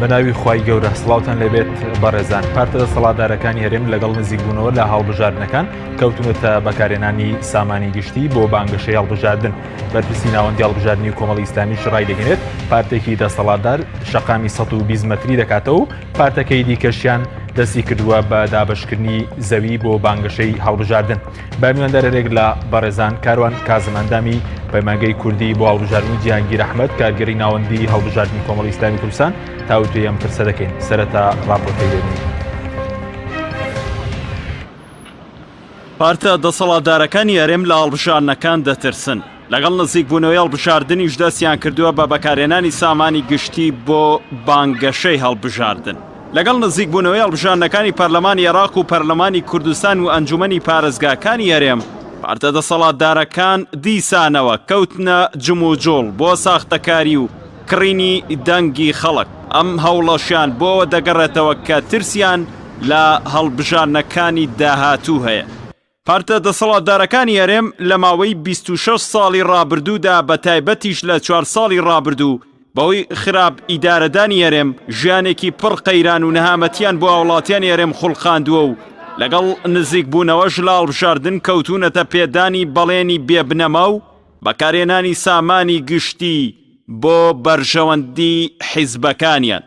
بەناوی خوای گەورە سڵاوتان لەبێت بەڕێزان پارتە دەسەڵاتدارەکانی هەرێم لەگەڵ نزیکبوونەوە لە هەڵبژاردنەکان کەوتونەتە بەکارهێنانی سامانی گشتی بۆ بانگەشەی هەڵبژاردن بەرپرسی ناوەندی هەڵبژاردننی و کۆمەڵی ئیسلامیش ڕای دەگەنێت پارتێکی دەسەڵاتدار شەقامی 120 مەتری دەکاتەوە و پارتەکەی دیکەشیان دەستی کردووە بە دابەشکردنی زەوی بۆ بانگەشەی هەڵبژاردن بە میواندارێک لە بەڕێزان کاروان کازمەندامی پەیمانگەی کوردی بۆ هەڵبژاردننی جیهانگیر ئەحمەد کارگەری ناوەندی هەڵبژاردننی کۆمەڵی ئیسلامی کوردستان تاوتوی ئەم پرسە دەکەین سەرەتا ڕاپۆرتەی دێنین. پارتە دەسەڵاتدارەکانی هەرێم لە هەڵبژاردنەکان دەترسن لەگەڵ نزیکبوونەوەی هەڵبژاردننیش دەستیان کردووە بە بەکارهێنانی سامانی گشتی بۆ بانگەشەی هەڵبژاردن لەگەڵ نزیکبوونەوەی هەڵبژاردنەکانی پەرلەمانی عێراق و پەرلەمانی کوردستان و ئەنجومەنی پارێزگاکانی هەرێم پارتە دەسەڵاتدارەکان دیسانەوە کەوتنە جم و جۆڵ بۆ ساختەکاری و کڕینی دەنگی خەڵک ئەم هەوڵەشیان بۆەوە دەگەڕێتەوە کە ترسیان لە هەڵبژاردنەکانی داهاتوو هەیە. پارتە دەسەڵاتدارەکانی هەرێم لە ماوەی 26 ساڵی ڕابردوودا بە تایبەتیش لە 4 ساڵی ڕابردوو بەوەی خراپ ئیدارەدانی هەرێم ژیانێکی پڕ قەیران و نەهامەتیان بۆ هاوڵاتیانی هەرێم خوڵقاندووە و لەگەڵ نزیکبوونەوەش لە هەڵبژاردن کەوتونەتە پێدانی بەڵێنی بێبنەما و بەکارهێنانی سامانی گشتی بۆ بەرژەوەندی حیزبەکانیان.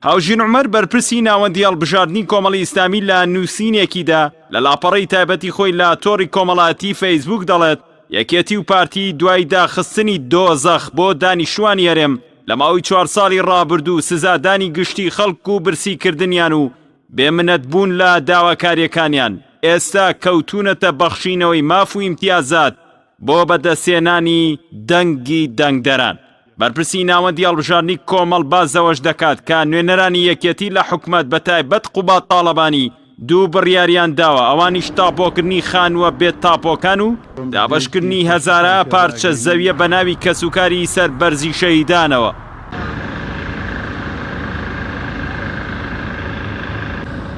هاوژین عومەر بەرپرسی ناوەندی هەڵبژاردننی کۆمەڵی ئیسلامی لە نووسینێکیدا لە لاپەڕەی تایبەتی خۆی لە تۆڕی کۆمەڵایەتی فەیسبوک دەڵێت یەکێتی و پارتی دوای داخستنی دۆزەخ بۆ دانیشتوانی هەرێم لە ماوەی 4 ساڵی ڕابردوو سزادانی گشتی خەڵک و برسیکردنیان و بێمنەت بوون لە داواکاریەکانیان ئێستا کەوتونەتە بەخشینەوەی ماف و ئیمتیازات بۆ بەدەستێنانی دەنگی دەنگدەران. بەرپرسی ناوەندی هەڵبژاردننی کۆمەڵ بازەوەش دەکات کە نوێنەرانی یەکێتی لە حکومەت بە تایبەت قوبات تاڵەبانی دوو بڕیاریان داوە ئەوانیش تاپۆکردنی خانووە بێت تاپۆکان و دابەشکردنی هەزارە پارچە زەویە بە ناوی کەسوکاری سەر بەرزی شەهیدانەوە.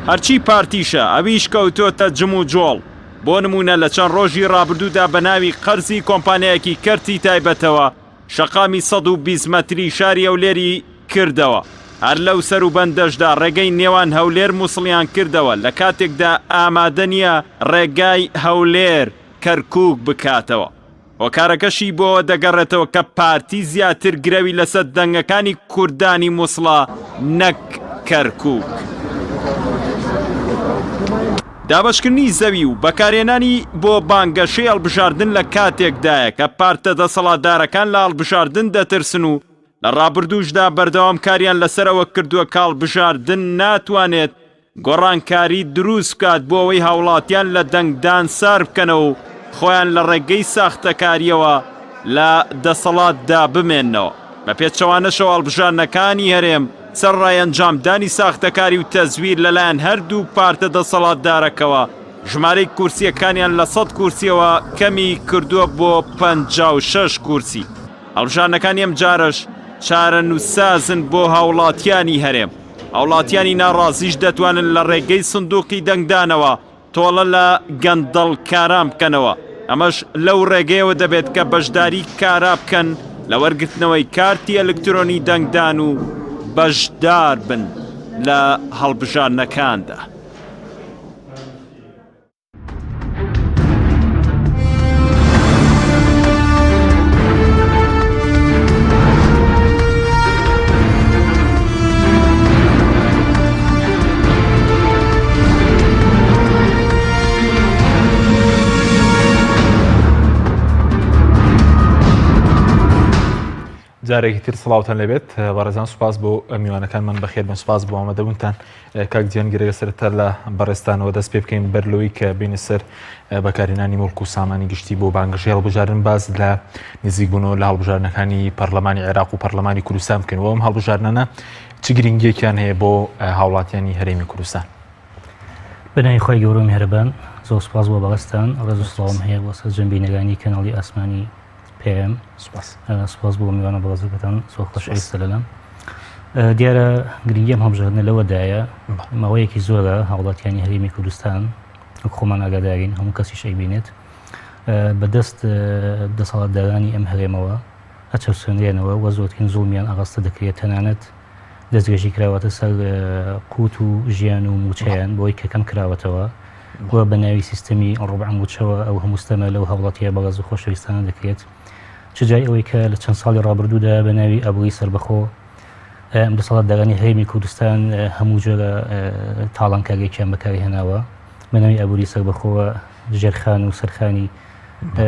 هەرچی پارتیشە ئەویش کەوتۆتە جم و جۆڵ بۆ نمونە لە چەند ڕۆژی ڕابردوودا بە ناوی قەرزی کۆمپانیایەکی کەرتی تایبەتەوە شەقامی 120 مەتری شاری هەولێری کردەوە هەر لەو سەر و بەندەشدا ڕێگەی نێوان هەولێر مووسڵیان کردەوە لە کاتێکدا ئامادە نییە ڕێگای هەولێر کەرکووک بکاتەوە. هۆکارەکەشی بۆ دەگەڕێتەوە کە پارتی زیاتر گرەوی لەسەر دەنگەکانی کوردانی مووسڵە نەک کەرکووک. دابەشکردنی زەوی و بەکارهێنانی بۆ بانگەشەی هەڵبژاردن لە کاتێکدایە کە پارتە دەسەڵاتدارەکان لە هەڵبژاردن دەترسن و لە ڕابردووشدا بەردەوامکاریان لەسەرەوە کردووە کە هەڵبژاردن ناتوانێت گۆڕانکاری دروست بکات بۆ ئەوەی هاوڵاتیان لە دەنگدان سار بکەنەوە و خۆیان لە ڕێگەی ساختەکاریەوە لە دەسەڵاتدا بمێننەوە. بە پێچەوانەشەوە هەڵبژاردنەکانی هەرێم سەرڕای ئەنجامدانی ساختەکاری و تەزویر لەلایەن هەردوو پارتە دەسەڵاتدارەکەوە ژمارەی کورسیەکانیان لە 100 کورسیەوە کەمی کردووە بۆ 56 کورسی. هەڵبژاردنەکانی ئەم جارش چارەنووسازن بۆ هاوڵاتیانی هەرێم. هاوڵاتیانی ناڕازیش دەتوانن لە ڕێگەی سندوقی دەنگدانەوە تۆڵە لە گەندەڵکاران بکەنەوە. ئەمەش لەو ڕێگەیەوە دەبێت کە بەشداری کارا بکەن لە وەرگرتنەوەی کارتی ئەلکترۆنی دەنگدان و بەشدار بن لە هەڵبژاردنەکاندا. جارێکی تر سڵاوتان لەبێت بەڕێزان سوپاس بۆ میوانەکانمان بەخێر بن سوپاس بۆ ئامادەبوونتان کاک جیهانگیرەکە سەرەتا لە بەڕێستانەوە دەست پێ بکەین بەرلەوەی کە بینە سەر بەکارهێنانی مڵک و سامانی گشتی بۆ بانگەشەی هەڵبژاردن باز لە نزیکبوونەوە لە هەڵبژاردنەکانی پەرلەمانی عێراق و پەرلەمانی کوردستان بکەنەوە. ئەم هەڵبژاردنانە چ گرنگیەکیان هەیە بۆ هاوڵاتیانی هەرێمی کوردستان؟ بەناوی خۆی گەورە و میهرەبان زۆر سوپاس بۆ بەڕێستان ڕێز و سڵاوم هەیە بۆ سەر جەمبینەکانی کەناڵی ئاسمانی پێم سوپاس بۆ میوانە بەڕێزەکەتان زۆر خۆش ئێستا لەلام. دیارە گرنگی ئەم هەڵبژاردنە لەوەدایە ماوەیەکی زۆرە هاوڵاتیانی هەرێمی کوردستان خۆمان ئاگادارین هەموو کەسیش ئەیبینێت بەدەست دەسەڵاتدارانی ئەم هەرێمەوە ئەچەوسێنرێنەوە و زۆرترین زوڵمیان ئاڕاستە دەکرێت تەنانەت دەستگەشی کراوەتە سەر قوت و ژیان و موچەیان بۆی کە کەم کراوەتەوە وە بە ناوی سیستەمی ڕوبع موچەوە ئەو هەمووستەمە لەو هەوڵاتیە بەڕێز و خۆشەویستانە دەکرێت چجای ئەوەی کە لە چەند ساڵی ڕابردوودا بە ناوی ئابووری سەربەخۆ ئەم دەسەڵات داگانی هەرێمی کوردستان هەموو جۆرە تاڵانکاریێکیان بەکاری هێناوە بە ناوی ئابووری سەربەخۆوە ژێرخان و سەرخانی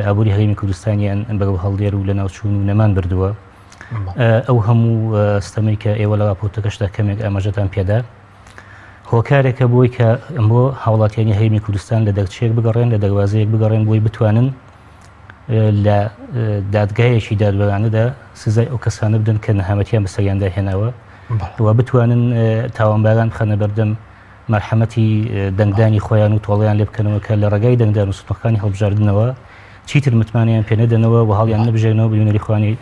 ئابووری هەرێمی کوردستانیان بەرەو هەڵدێر و لە ناوچوون و نەمان بردووە ئەو هەموو ستەمەی کە ئێوە لە راپۆرتەکەشدا کەمێک ئاماژەتان پێدا هۆکارێکە بۆی کە بۆ هاوڵاتیانی هەرێمی کوردستان لە دەرچێک بگەڕێن لە دەواازەیەک بگەڕێن بۆی بتوانن لە دادگایەکی دادوەرانەدا سزای ئەو کەسانە بدەن کە نەهامەتیان بەسەریاندا هێناوە و بتوانن تاوانباران بخەنە بەردەم مەرحەمەتی دەنگدانی خۆیان و تۆڵیان لێ بکەنەوە کە لە ڕێگای دەنگدان و سوتەخانی هەڵبژاردنەوە چیتر متمانیان پێنەدەنەوە و هەڵیان نەبژێنەوە بە نوێنەری خوانی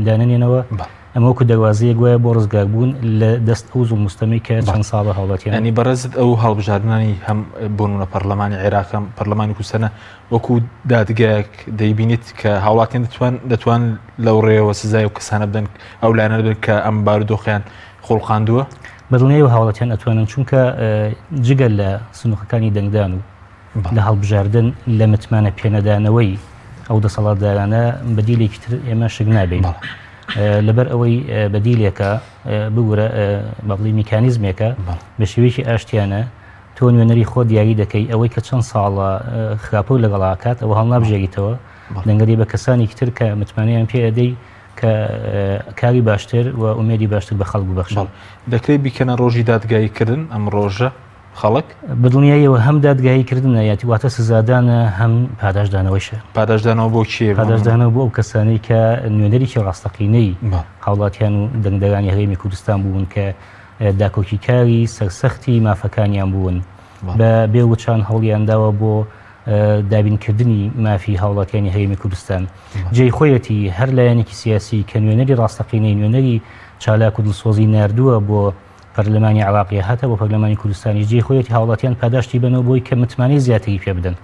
دانێنەوە ئەمە وەکو دەواازەیە گوایە بۆ ڕزگار بوون لە دەست ئەو زوو مستەمی کە چەند ساڵە هەوڵاتیان ینی بەڕێزت ئەو هەڵبژاردنانی هەم بۆنونە پەرلەمانی عێراقم پەرلەمانی کوردستانە وەکو دادگایەک دەیبینیت کە هاوڵاتیان دەتوان لەو ڕێەوە سزای و کەسانە بدەن ئەو لایەنە بن کە ئەم بارودۆخیان خۆڵقاندووە بەدڵنیای و هاوڵاتیان ئەتوانن چونکە جگەل لە سنووخەکانی دەنگدان و لە هەڵبژاردن لە متمانە پێنەدانەوەی ئەو دەسەڵاتدارانە بەدیلێکی تر ئێمە شک نابین لەبەر ئەوەی بەدیلێکە بگورە بەڵی میکانیزمێکە بە شێوەیەکی ئاشتیانە تۆ نوێنەری خۆ دیاری دەکەی ئەوەی کە چەند ساڵە خراپە و لەگەڵاکات ئەوە هەڵ نابژێریتەوە دەنگەری بە کەسانی تر کە متمانیان پێ ئەدەی کە کاری باشتر و ئومێدی باشتر بە خەڵک ببەخشن دەکرێت بیکەنە ڕۆژی دادگاییکردن ئەم ڕۆژە خەڵک بەدڵنیایەوە هەم دادگاییکردنە یاتی واتە سزادانە هەم پاداشدانەوەیشە پاداشدانەوە بۆ کێ پاداشدانەوە بۆ ئەو کەسانەی کە نوێنەرێکی ڕاستەقینەی هاوڵاتیان و دەنگدەرانی هەرێمی کوردستان بوون کە داکۆکی کاری سەرسەختی مافەکانیان بوون بە بێوچان هەوڵیانداوە بۆ دابینکردنی مافی هاوڵاتیانی هەرێمی کوردستان جێی خۆیەتی هەر لایەنێکی سیاسی کە نوێنەری ڕاستەقینەی نوێنەری چالاک و دڵسۆزی ناردووە بۆ پەرلەمانی عراقی هاتە بۆ پەرلەمانی کوردستانی جێی خۆیەتی هاوڵاتیان پاداشتی بنەوە بۆی کە متمانەی زیاتری پێ بدەن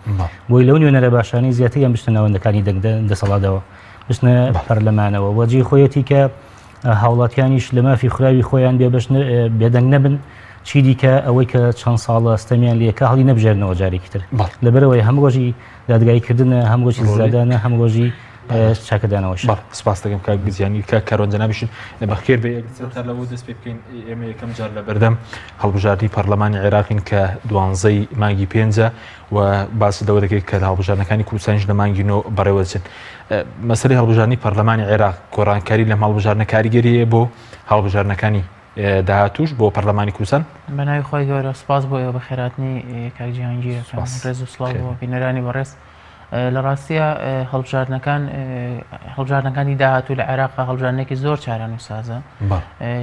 بۆی لەو نوێنەرە باشانەی زیاتریان بشتە ناوەندەکانی دەسەڵاتەوە بچنە پەرلەمانەوە وە جێی خۆیەتی کە هاوڵاتیانیش لە مافی خوراوی خۆیان بێدەنگ نەبن چی دیکە ئەوەی کە چەند ساڵە ستەمیان لێکە هەڵی نەبژێرنەوە جارێکی تر لەبەرەوەی هەم ڕۆژی دادگاییکردنە هەم ڕۆژی سزادانە هەم ڕۆژی چاکەدانەوەش سپاس دەکەم کاک گزیانی کە کارۆنجە نابیشن بەخێر بێ تا لەوە دەست پێ بکەین ئێمە یەکەم جار لە بەردەم هەڵبژاردننی پەرلەمانی عێراقین کە 12 مانگی 5 و باسی دەوە دەکەیت کە هەڵبژاردنەکانی کوردستانیش لە مانگی 9 بەڕێوەچن مەسەلەی هەڵبژاردننی پەرلەمانی عێراق کۆڕانکاری لەم هەڵبژاردنە کاریگەریە بۆ هەڵبژاردنەکانی داهاتوش بۆ پەرلەمانی کوردستان بەناوی خۆی گەورە سپاس بۆ ئێوە بە خێراتنی کاک جیهانگیرەکان ڕێز و سڵاو بۆ بینەرانی بەڕێز لە ڕاستیە هەڵبژاردنەکانی داهاتوو لە عێراقا هەڵبژاردنێکی زۆر چاران و سازە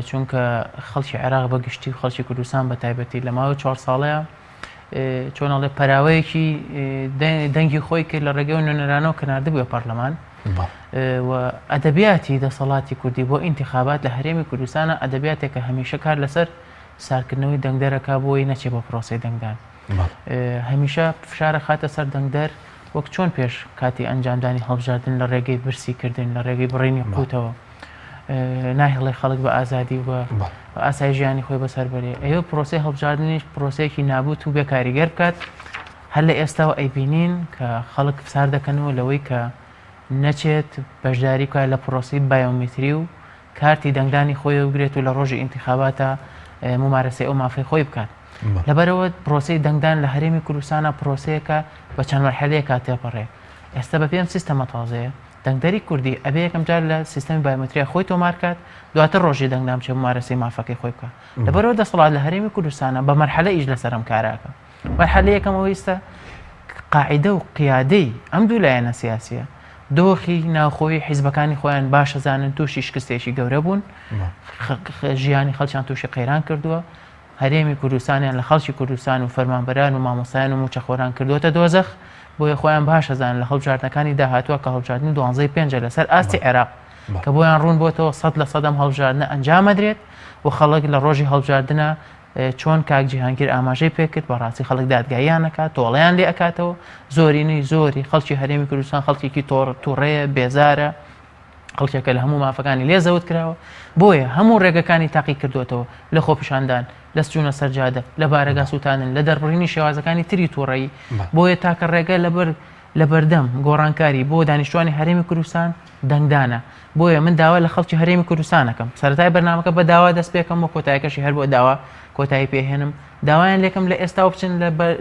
چونکە خەڵکی عێراق بەگشتی و خەڵکی کوردستان بە تایبەتی لە ماوەی 4 ساڵەیە چۆنەڵێ پەراوەیەکی دەنگی خۆی کرد لە ڕێگەی نوێنەرانەوە کە ناردبووە پەرلەمان و ئەدەبیاتی دەسەڵاتی کوردی بۆ ئینتیخابات لە هەرێمی کوردستانە ئەدەبیاتێکە هەمیشە کار لەسەر سارکردنەوەی دەنگدەرەکە بۆی نەچێ بۆ پرۆسی دەنگدان هەمیشە فشارە خاتە سەر دەنگدەر وەک چۆن پێش کاتی ئەنجامدانی هەڵبژاردن لە ڕێگەی برسیکردن لە ڕێگەی بڕینی قوتەوە ناهێڵی خەڵک بە ئازادی و ئاسایی ژیانی خۆی بەسەربەرێ ئەوە پرۆسی هەڵبژاردننیش پرۆسەیەکی نابوت و بێکاریگەر بکات هەر لە ئێستاوە ئەیبینین کە خەڵک فسار دەکەنەوە لەوەی کە نەچێت بەشداری بکات لە پرۆسی بایۆمتری و کارتی دەنگدانی خۆی بگرێت و لە ڕۆژی ئینتیخاباتە ممارەسەی ئەو مافەی خۆی بکات لەبەرەوە پرۆسی دەنگدان لە هەرێمی کوردستانە پرۆسەیەکە بە چەند مەرحەلەیەکە تێپەڕێ ئێستا بە پێم سیستەمە تازەیە دەنگدەری کوردی ئەبێ یەکەم جار لە سیستەمی بایۆمتریا خۆی تۆمارکات دواتر ڕۆژی دەنگدام چێ ممارەسەی مافەکەی خۆی بکات لەبەرەوە دەسەڵات لە هەرێمی کوردستانە بە مەرحەلە ئیش لەسەرم کاراکە مەرحەلە یەکەم ئەوەیستە قاعیدە و قیادەی ئەم دوو لایەنە سیاسیە دۆخی ناوخۆی حیزبەکانی خۆیان باشەزانن تووشی شکستێکی گەورە بوون ژیانی خەڵکیان تووشی قەیران کردووە هەرێمی کوردستانیان لە خەڵکی کوردستان و فەرمانبەران و مامۆستایان و موچەخۆران کردوتە دۆزەخ بۆیە خۆیان باشەزان لە هەڵبژاردنەکانی داهاتووە کە هەڵبژاردننی 12 پێنجە لەسەر ئاستی عێراق کە بۆیان ڕوون بۆتەوە 100% هەڵبژاردنە ئەنجامەدرێت و خەڵک لە ڕۆژی هەڵبژاردنە چۆن کاک جیهانگیر ئاماژەی پێکرد بەڕاستی خەڵک دادگاییان ئەکات تۆڵەیان لێ ئەکاتەوە زۆری خەڵکی هەرێمی کوردستان خەڵکێکی تووڕەیە بێزارە خەڵکێکە لە هەموو مافەکانی لێزەوت کراوە بۆیە هەموو ڕێگەکانی تاقی کردوێتەوە لە خۆپیشاندان لە چوونە سەرجادە لە بارەگا سووتانن لە دەربڕینی شێوازەکانی تری تووڕەیی بۆیە تاکە ڕێگە لە بەردەم گۆڕانکاری بۆ دانیشتوانی هەرێمی کوردستان دەنگدانە بۆیە من داوا لە خەڵکی هەرێمی کوردستانەکەم سەرەتای بەرنامەکە بە داوا دەست پێکەم و کۆتاییەکەشی هەر بۆ داوا کۆتایی پێهێنم داوایان لێکم لە ئێستا و بچن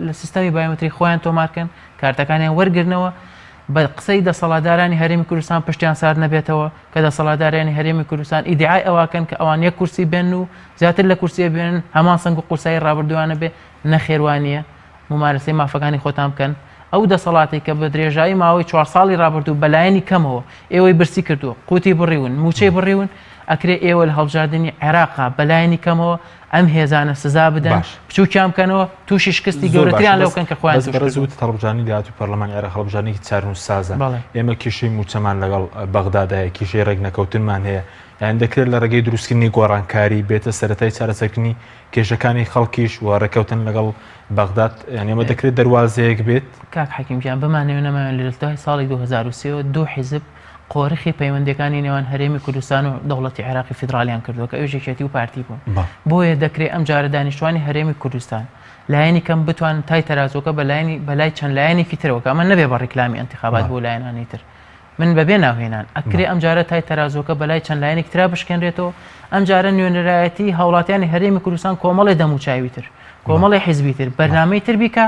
لە سیستەمی بایۆمەتری خۆیان تۆمارکەن کارتەکانیان وەرگرنەوە بە قسەی دەسەڵاتدارانی هەرێمی کوردستان پشتیان سار نەبێتەوە کە دەسەڵاتدارانی هەرێمی کوردستان ئیدعای ئەواکەن کە ئەوان یەک کورسی بێن و زیاتر لە کورسیە بێنن هەمان سنگ و قورسایی ڕابردووانە بێ نەخێوانیە ممارەسەی مافەکانی خۆتان بکەن ئەو دەسەڵاتی کە بە درێژایی ماوەی 4 ساڵی ڕابردوو بەلایەنی کەمەوە ئێوەی برسی کردووە قوتی بڕیون موچەی بڕیون ئەکرێ ئێوە لە هەڵبژاردننی عێراقا بەلایەنی کەمەوە ئەم هێزانە سزا بدەن بچووکیان بکەنەوە تووشی شکستی گەورەتریان لەو بکەن کە خۆیان بەرەزوت هەڵبژاردننی داهاتوی پەرلەمانی عێراق هەڵبژاردنێکی چارن و سازە ئێمە کیشەی موچەمان لەگەڵ بەغدادایە کیشەی ڕێک نەکەوتنمان هەیە یان دەکرێت لە ڕێگەی دروستکردنی گۆڕانکاری بێتە سەرەتای چارەسەرکردنی کێشەکانی خەڵکیش و ڕێکەوتن لەگەڵ بەغداد یان ئێمە دەکرێت دەواازەیەک بێت کاک حەکیمجان بمانەوە نەمایان لە دوای ساڵی 2023 دوو حیزب قۆرخی پەیوەندەکانی نێوان هەرێمی کوردستان و دەوڵەتی عێراقی فیدرالیان کردووە کە ئێژێکێتی و پارتی بوون بۆیە دەکرێت ئەم جارە دانیشتوانی هەرێمی کوردستان لایەنی کەم بتوان تای تەرازۆکە بەلای چەند لایەنێکی ترەوە ئەمە نەبێ بە ڕێکلامی ئەنتیخابات بۆ لایەنانی تر من بەبێ ناوهێنان ئەکرێ ئەم جارە تای تەرازۆکە بەلای چەند لایەنێک ترا بشکێنرێتەوە ئەم جارە نوێنەرایەتی هاوڵاتیانی هەرێمی کوردستان کۆمەڵی دەموچاوی تر کۆمەڵی حیزبی تر بەرنامەی تر بیکە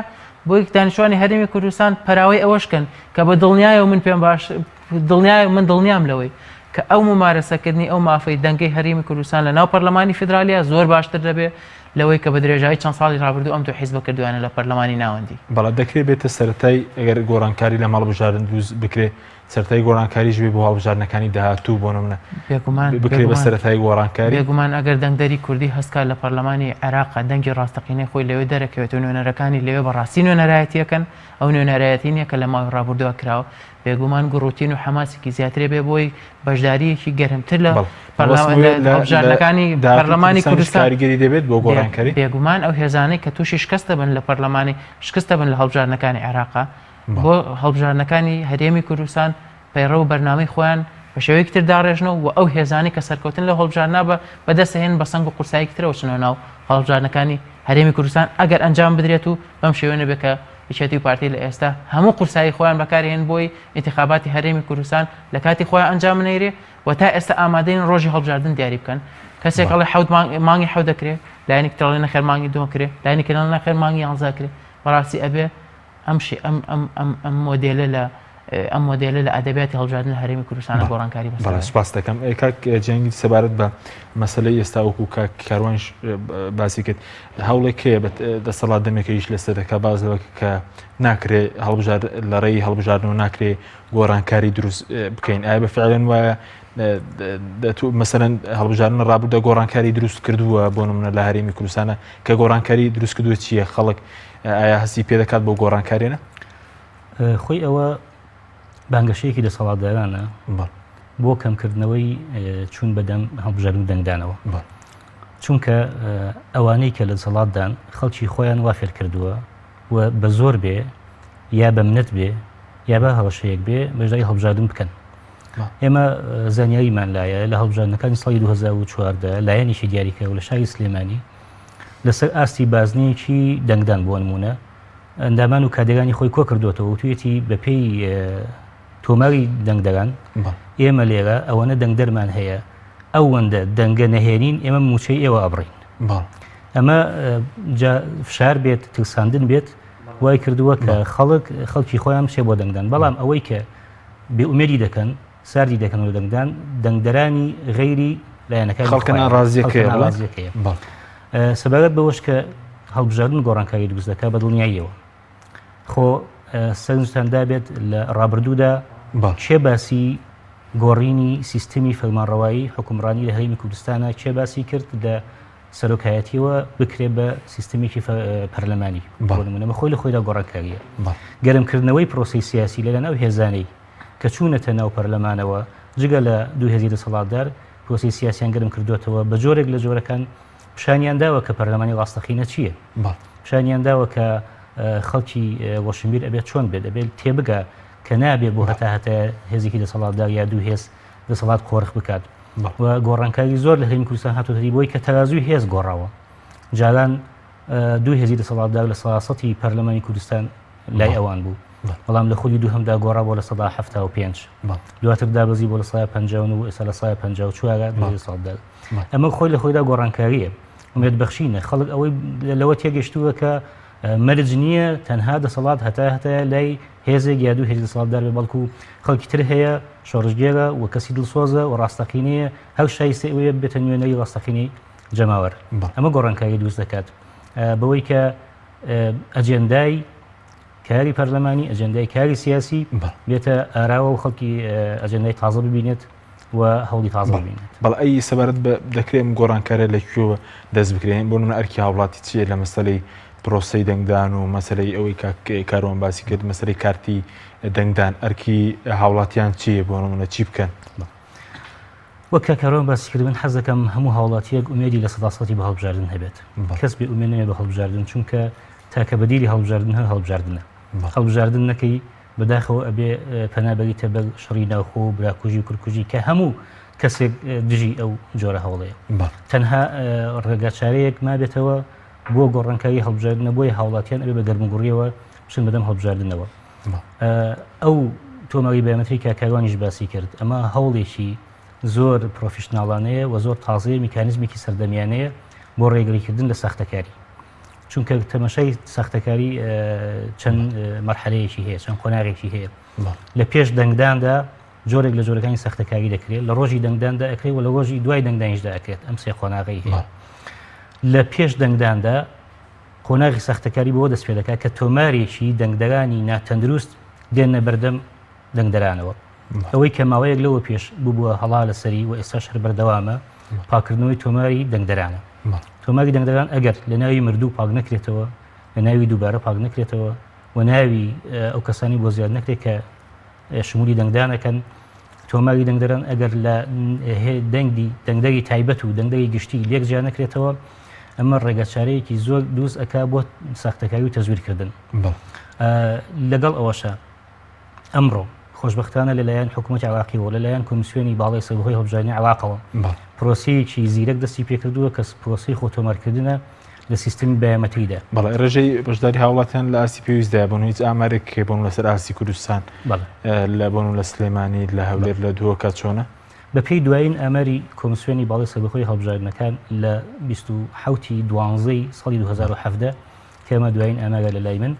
بۆی دانیشتوانی هەرێمی کوردستان پەراوی ئەوەشکن کە بە دڵنیایە و من پێم باش من دڵنیام لەوەی کە ئەو ممارەسەکردنی ئەو مافەی دەنگەی هەرێمی کوردستان لە ناو پەرلەمانی فیدرالیا زۆر باشتر دەبێت لەوەی کە بە درێژایی چەند ساڵی ڕابردوو ئەم دوو حیزب کردوانە لە پەرلەمانی ناوەندی بەڵام دەکرێت بێتە سەرەتای ئەگەر گۆڕانکاری لە ماڵبژاردن دروست بکرێت سەرەتای گۆڕانکاریش بێ بۆ هەڵبژاردنەکانی داهاتوو بۆ نمونە بکرێت بە سەرەتای گۆڕانکاری بێگومان ئەگەر دەنگدەری کوردی هەستکات لە پەرلەمانی عێراقا دەنگی ڕاستەقینەی خۆی لەوێ دەرەکەوێت و نوێنەرەکانی لەوێ بەڕاستی نوێنەرایەتیەکەن ئەو نوێنەرایەتی نییە کە لە ماوەی ڕابردووە کراوە بێگومان گوڕوتین و حەماسێکی زیاترێ بێ بۆی بەشداریەکی گەرمتر لە هەڵبژاردنەکانی پەرلەمانی کوردستان کاریگەری دەبێت بۆ گۆڕانکاری بێگومان ئەو هێزانەی کە تووشی شکستە بن لە پەرلەمانی شکستە بن لە هەڵبژاردنەکانی عێراقا بۆ هەڵبژاردنەکانی هەرێمی کوردستان پەیڕە و بەرنامەی خۆیان بە شێوەیەکی تر داڕێژنەوە و ئەو هێزانی کە سەرکەوتن لە هەڵبژاردنە بەدەستهێن بە سەنگ و قورساییەکی ترەوە چنەوە ناو هەڵبژاردنەکانی هەرێمی کوردستان ئەگەر ئەنجام بدرێت و بەم شێوەیە بێت کە یەکێتی و پارتی لە ئێستا هەموو قورسایی خۆیان بەکارهێن بۆی ئینتیخاباتی هەرێمی کوردستان لە کاتی خۆیان ئەنجام نەیرێ و تا ئێستا ئامادەین ڕۆژی هەڵبژاردن دیاری بکەن کەسێک ئەڵێ مانگی حەوت دەکرێت لایەنێک ترڵێ نەخێر مانگی دووە کرێ لایەنێکی نەخێر مانگی 11 کرێ بەڕاستی ئەبێ ئەم مۆدێلە لە ئەم مۆدێلە لە ئەدەبیاتی هەڵبژاردن هەرێمی کوردستانە گۆڕانکاری بەڵێ سوپاس دەکەم کاک جەنگی سەبارەت بە مەسەلەی ئێستا وەکو کاک کاروانش باسی کرد هەوڵێک هەیە دەسەڵات دەمێکەیش لەسەر دەکا باز لەوە کە ناکرێ لە ڕێی هەڵبژاردنەوە ناکرێ گۆڕانکاری دروست بکەین ئایا بەفعلەن وایە مەسەلەن هەڵبژاردنە ڕابردووە گۆڕانکاری دروست کردووە بۆ نمونە لە هەرێمی کوردستانە کە گۆڕانکاری دروست کردووە چییە خەڵک ئایا هەستی پێ دەکات بۆ گۆڕانکارێنە خۆی ئەوە بانگەشەیەکی دەسەڵاتدارانە بۆ کەمکردنەوەی چوون بەدەم هەڵبژاردن و دەنگدانەوە چونکە ئەوانەی کە لە دەسەڵاتدان خەڵکی خۆیان وا فێر کردووە و بە زۆر بێ یا بە منەت بێ یا بە هەڵەشەیەک بێ بەژای هەڵبژاردن بکەن ئێمە زانیاریمان لایە لە هەڵبژاردنەکانی ساڵی 2014 لایەنیشی دیاریکە و لە شاری سلێمانی لەسەر ئاستی بازنەیەکی دەنگدان بۆ نمونە ئەندامان و کادەگانی خۆی کۆ کردوێتەوە و توێتی بەپێی تۆماری دەنگدەران ئێمە لێرە ئەوەنە دەنگدەرمان هەیە ئەوەندە دەنگە نەهێنین ئێمە موچەی ئێوە ئەبڕین ئەمە فشار بێت ترساندن بێت وای کردووە کە خەڵکی خۆیان شێ بۆ دەنگدان بەڵام ئەوەی کە بێئومێدی دەکەن ساردی دەکەن و دەنگدان دەنگدەرانی غەیری لایەنەکان خەڵکەنە ڕازیەکەیە سەبارەت بەوەش کە هەڵبژاردن گۆڕانکاری دروست دەکات بە دڵنیاییەوە خۆ سەرنجتاندا بێت لە ڕابردوودا چێ باسی گۆڕینی سیستەمی فەرمانڕەوایی حکومڕانی لە هەرێمی کوردستانە چێ باسی کرد لە سەرۆکایەتیەوە بکرێ بە سیستەمێکی پەرلەمانی بۆنمونە خۆی لە خۆیدا گۆڕانکاریە گەرمکردنەوەی پرۆسی سیاسی لە ناو هێزانەی کە چوونەتە ناو پەرلەمانەوە جگە لە دوو هێزی دەسەڵاتدار پرۆسی سیاسیان گەرم کردوێتەوە بە جۆرێک لە جۆرەکان پیشانیان داوە کە پەرلەمانی ڕاستەقینە چییە پیشانیان داوە کە خەڵکی وەشنبیر ئەبێت چۆن بێت دەبێت تێبگە کە نابێت بۆ هەتا هێزێکی دەسەڵاتدار یا دوو هێز دەسەڵات قۆرخ بکات و گۆڕانکاری زۆر لە هەرێمی کوردستان هاتووەتی بۆی کە تەرازوی هێز گۆڕاوە جاران دوو هێزی دەسەڵاتدار لە سەڵاسەتی پەرلەمانی کوردستان لای ئەوان بوو بەڵام لە خودی دووهەمدا گۆڕا بۆ لە 1975 دواتر دابەزی بۆ لە 1950 و ئێستا لە 1954 ساڵدار ئەمە خۆی لە خۆیدا گۆڕانکاریە ومێدبەخشینە خەڵک ئەوەی لەوە تێگەشتووە کە مەرج نییە تەنها دەسەڵات هەتا لای هێزێک یا دوو هێز دەسەڵاتدار بێ بەڵکو خەڵکی تر هەیە شۆڕژگێرە و کەسی دڵسۆزە و ڕاستەقینەیە هەر شایستە ئەوەیە بێتە نوێنەری ڕاستەقینەی جەماوەر ئەمە گۆڕانکاری دروست دەکات بەوەی کە ئەجێندای کاری پەرلەمانی ئەجێندای کاری سیاسی بێتە ئاراوە و خەڵکی ئەجێندای تازە ببینێت و هەوڵی تازە ببینێت بەڵ ئەی سەبارەت دەکرێت گۆڕانکارە لەکوێوە دەست بکرێن بۆ نمونە ئەرکی هاوڵاتی چیە لە مەسەلەی پرۆسەی دەنگدان و مەسەلەی ئەوەی کاروان باسی کرد مەسەلەی کارتی دەنگدان ئەرکی هاوڵاتیان چییە بۆ نمونە چی بکەن وەک کاروان باسی کردن حەز دەکەم هەموو هاوڵاتیەک ئومێدی لە سەداسەتی بە هەڵبژاردن هەبێت کەس بێ ئومێد نەبێت بە هەڵبژاردن چونکە تاکە بەدیری هەڵبژاردن هەر هەڵبژاردنە هەڵبژاردن نەکەی بەداخەوە ئەبێ پەنابەریتە بەر شەڕی ناوخۆ و براکوژی و کورکوژی کە هەموو کەسێک دژی ئەو جۆرە هەوڵەیە تەنها ڕێگاچارەیەک مابێتەوە بۆ گۆڕانکاری هەڵبژاردنە بۆی هاوڵاتیان ئەبێ بە گەرمگوڕیەوە بچن بەدەم هەڵبژاردنەوە ئەو تۆمەری بەیامەتری کاکاروانیش باسی کرد ئەمە هەوڵێکی زۆر پرۆفیشناڵانەیە و زۆر تازەیە میکانیزمێکی سەردەمیانەیە بۆ ڕێگریکردن لە ساختەکاری چونکە تەمەشای ساختەکاری چەند مەرحەلەیەکی هەیە چەند قۆناغێکی هەیە لە پێش دەنگداندا جۆرێک لە جۆرەکانی ساختەکاری دەکرێت لە ڕۆژی دەنگداندا ئەکرێت و لە ڕۆژی دوای دەنگدانیشدا ئەکرێت ئەم سێ قۆناغی هەیە لە پێش دەنگداندا قۆناغی ساختەکاری بۆ دەست پێ دەکات کە تۆمارێکی دەنگدەرانی ناتەندروست دێنە بەردەم دەنگدەرانەوە ئەوەی کە ماوەیەک لەوە پێش بووە هەڵا لەسەری و ئێستا شەر بەردەوامە پاکردنەوەی تۆماری دەنگدەرانە تۆماری دەنگدەران ئەگەر لە ناوی مردوو پاک نەکرێتەوە لە ناوی دووبارە پاک نەکرێتەوە و ناوی ئەو کەسانی بۆ زیاد نەکرێت کە شمولی دەنگدانەکەن تۆماری دەنگدەران ئەگەر لە دەنگدەری تایبەت و دەنگدەری گشتی لێک جیا نەکرێتەوە ئەمە ڕێگەچارەیەکی زۆر دروست ئەکا بۆ ساختەکاری و تەزویرکردن لەگەڵ ئەوەشە ئەمڕۆ خۆشبەختانە لەلایەن حکوومەتی عراقیەوە لەلایەن کۆمیسیۆنی باڵای سەربەخۆی هەڵبژاردننی عراقەوە پرۆسەیەکی زیرەک دەستی پێکردووە کە پرۆسەی خۆتۆمارکردنە لە سیستمی بەیامەتیدا بەڵێ ڕێژەی بەشداری هاوڵاتیان لە ئاسی پێویستدا بۆن هیچ ئامارێک بۆن لەسەر ئاسی کوردستان لە بۆن لە سلێمانی لە هەولێر لە دووەکە چۆنە بەپێی دوایین ئەمەری کۆمیسیۆنی باڵای سەربەخۆی هەڵبژاردنەکان لە 27 دوانزەی ساڵی 2017 کەمە دوایین ئامارە لە لای من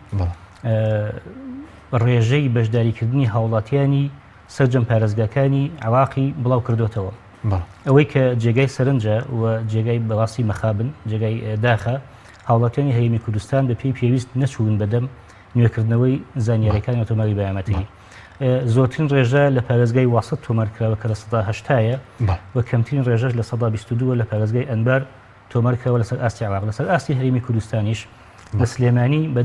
ڕێژەی بەشداریکردنی هاوڵاتیانی سەرجەم پارێزگاکانی عراقی بڵاو کردوتەوە ئەوەی کە جێگای سەرنجە و جێگای بەڕاستی مەخابن جێگای داخە هاوڵاتیانی هەرێمی کوردستان بە پێی پێویست نەچوون بەدەم نوێکردنەوەی زانیاریەکانی ئۆتۆماری بەیامەتی زۆرترین ڕێژە لە پارێزگای واسط تۆمارکراوە کە لە 1970 و کەمترین ڕێژەش لە 1922 لە پارێزگای ئەنبار تۆمارکراوە لەسەر ئاستی عراق لەسەر ئاستی هەرێمی کوردستانیش لە سلێمانی بە